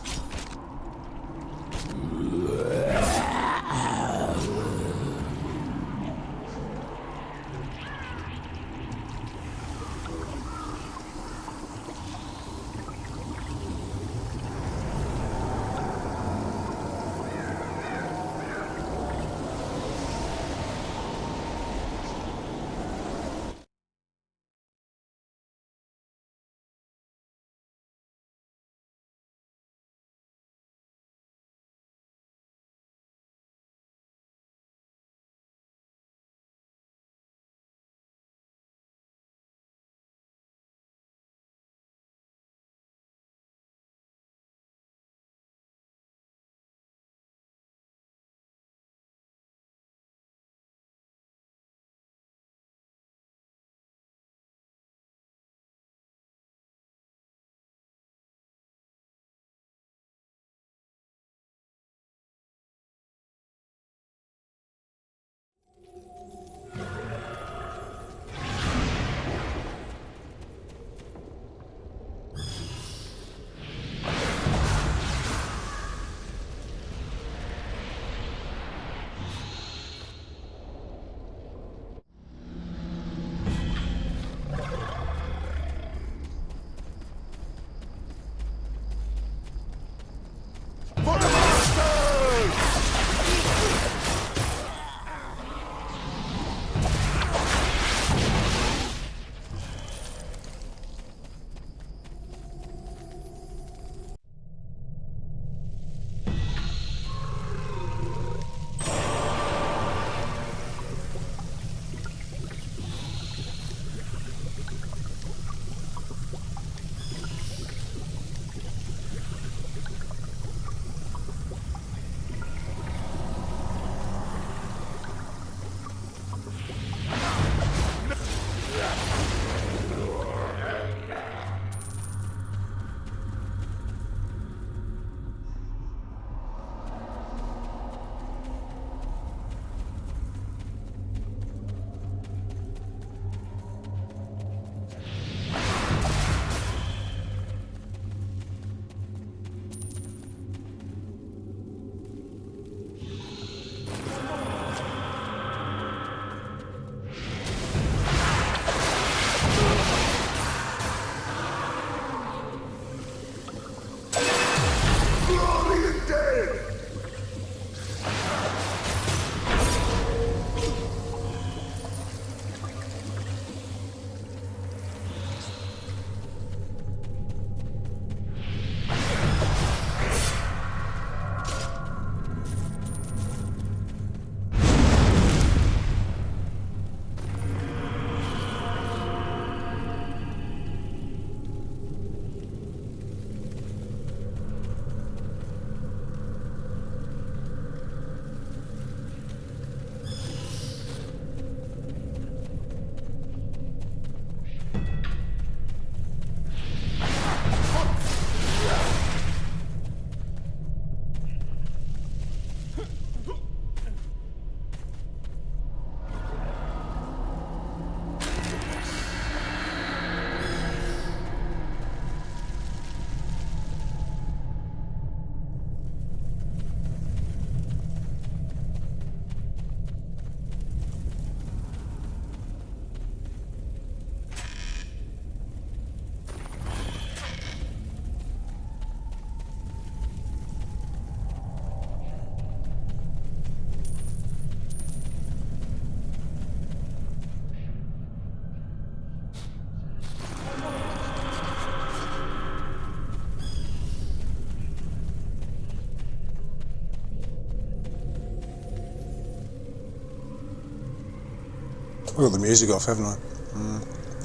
I got the music off, haven't I?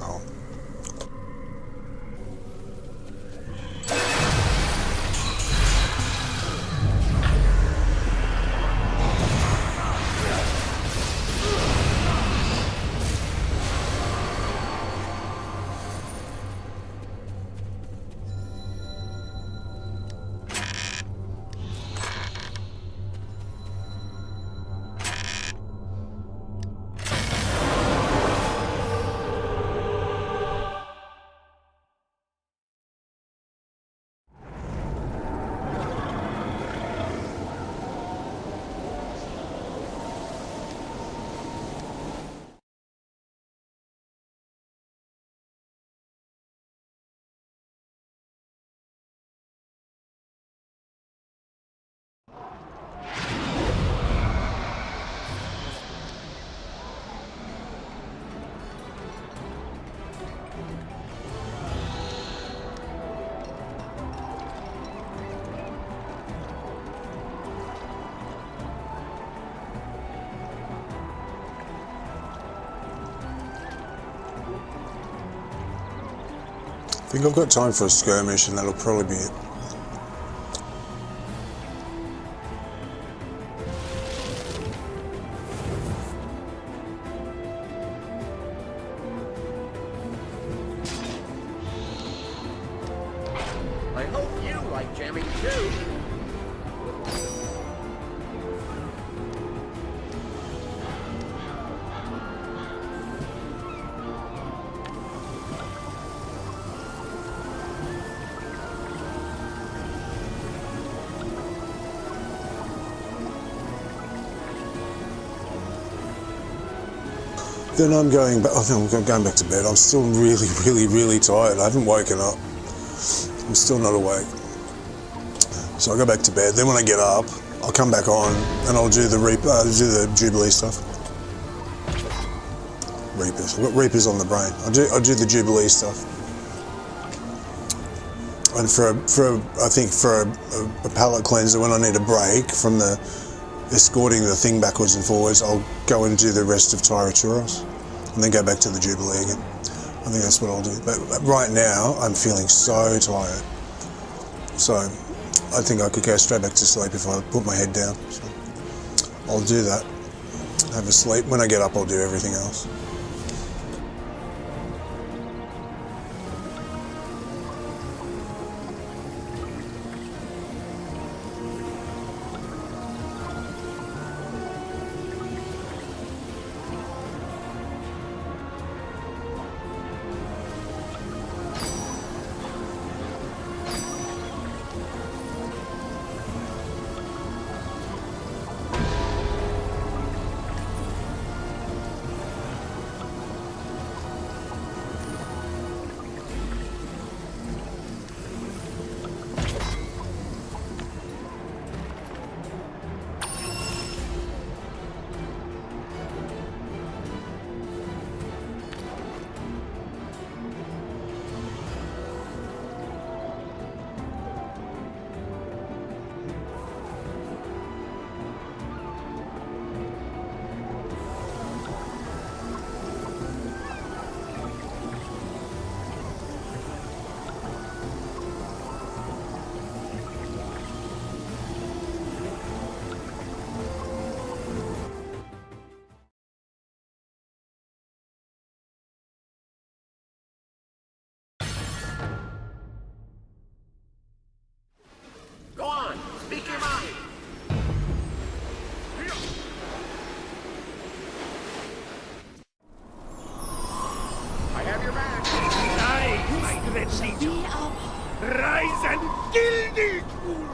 Oh. I think I've got time for a skirmish, and that'll probably be it. I hope you like jamming too. Then I'm going back. I think I'm going back to bed. I'm still really tired. I haven't woken up. I'm still not awake. So I'll go back to bed. Then when I get up, I'll come back on and I'll do the Jubilee stuff. Reapers. I've got Reapers on the brain. I'll do the Jubilee stuff. And I think for a palate cleanser, when I need a break from the escorting the thing backwards and forwards, I'll go and do the rest of Tyraturos and then go back to the Jubilee again. I think that's what I'll do. But right now, I'm feeling so tired. So I think I could go straight back to sleep if I put my head down. So I'll do that. Have a sleep. When I get up, I'll do everything else. Go on, speak your mind. I have your back. I, my dread legion, rise and kill these fools!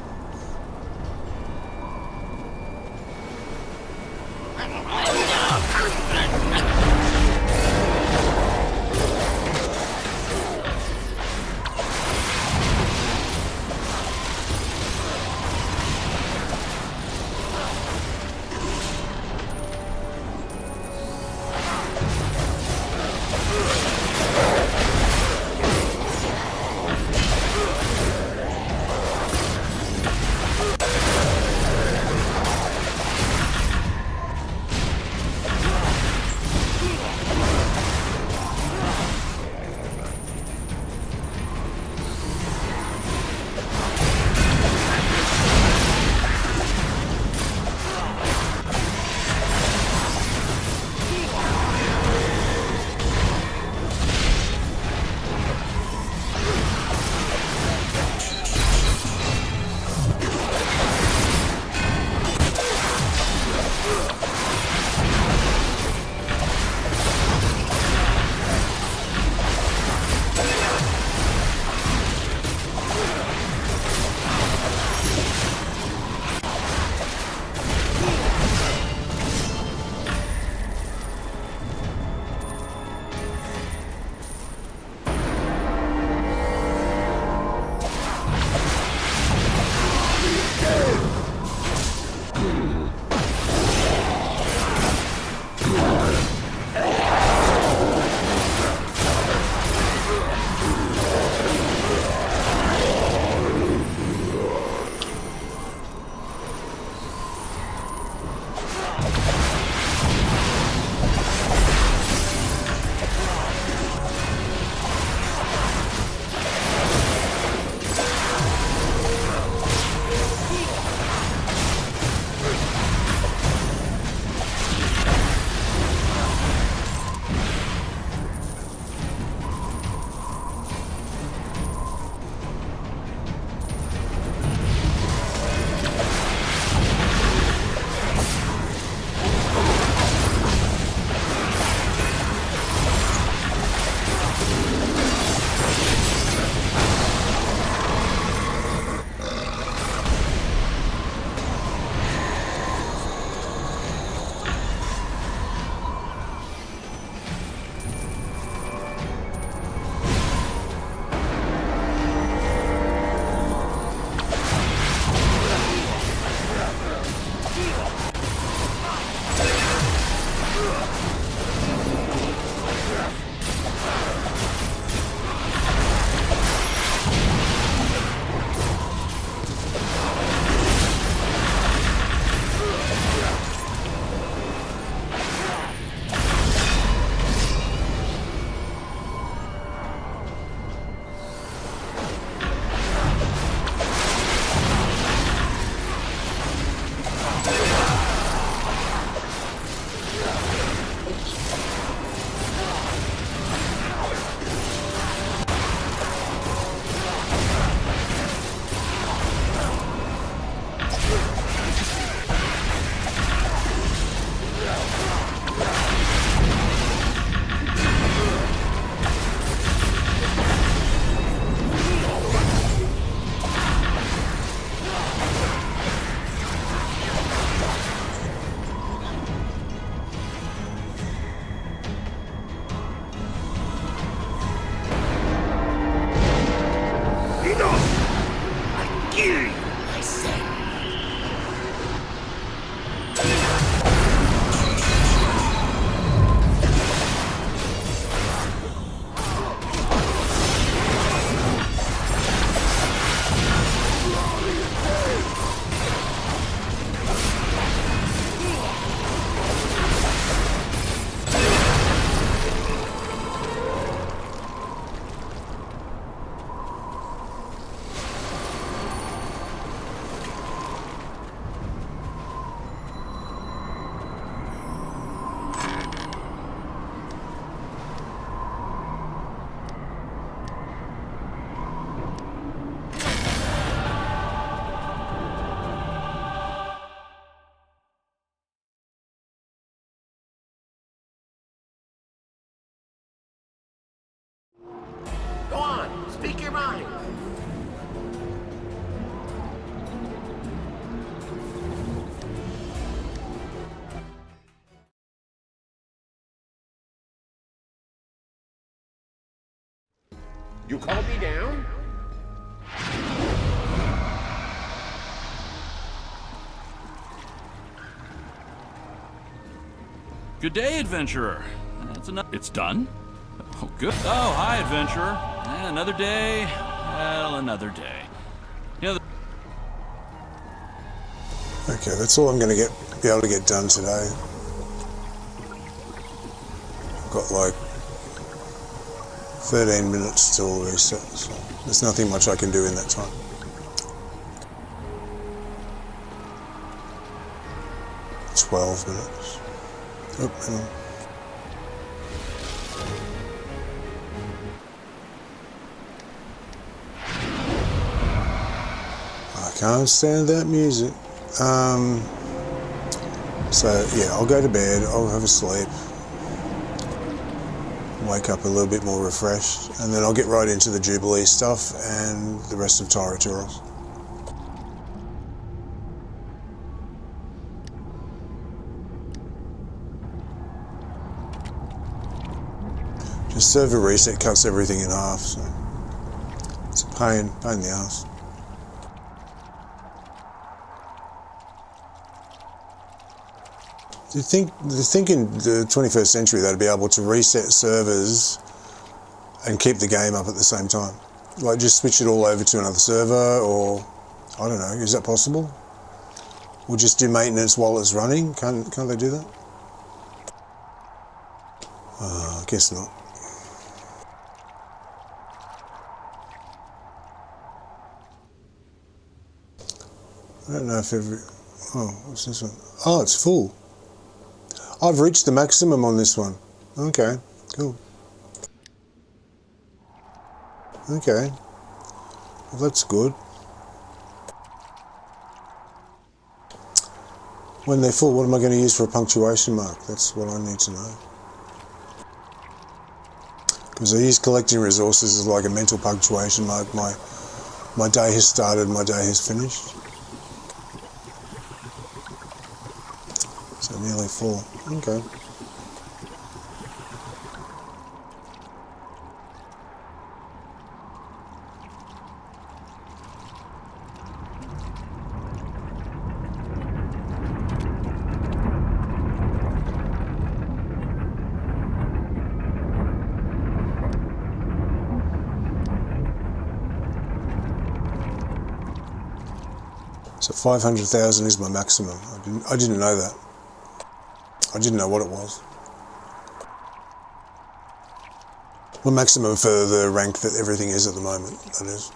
Speak your mind. You called me down? Good day, adventurer. That's enough. It's done? Oh, good. Oh, hi, adventurer. Another day. Well, another day. You know, Okay, that's all I'm going to be able to get done today. I've got like 13 minutes till reset, so there's nothing much I can do in that time. $12 minutes. Oh, hang on. I can't stand that music. So yeah, I'll go to bed, I'll have a sleep, wake up a little bit more refreshed, and then I'll get right into the Jubilee stuff and the rest of Tyraturos. Just server reset cuts everything in half, so it's a pain in the ass. Do you think in the 21st century they'd be able to reset servers and keep the game up at the same time? Like just switch it all over to another server, or I don't know, is that possible? Or just do maintenance while it's running? Can't they do that? I guess not. I don't know if oh, what's this one? Oh, it's full. I've reached the maximum on this one. Okay, cool. Okay, well that's good. When they're full, what am I going to use for a punctuation mark? That's what I need to know. Because I use collecting resources as like a mental punctuation mark. My day has started, my day has finished. So nearly full. Okay. So 500,000 is my maximum. I didn't know that. I didn't know what it was. Well, maximum for the rank that everything is at the moment, that is.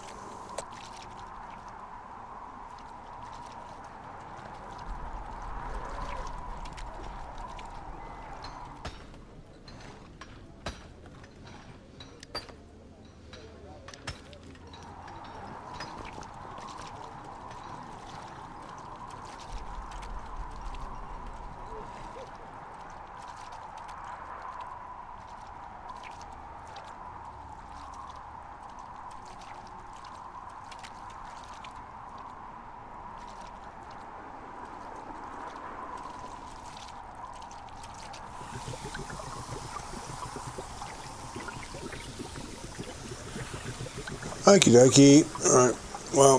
Okie dokie. Alright, well,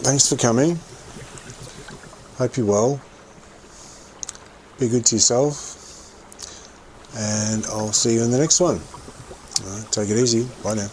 thanks for coming. Hope you're well. Be good to yourself. And I'll see you in the next one. Alright, take it easy. Bye now.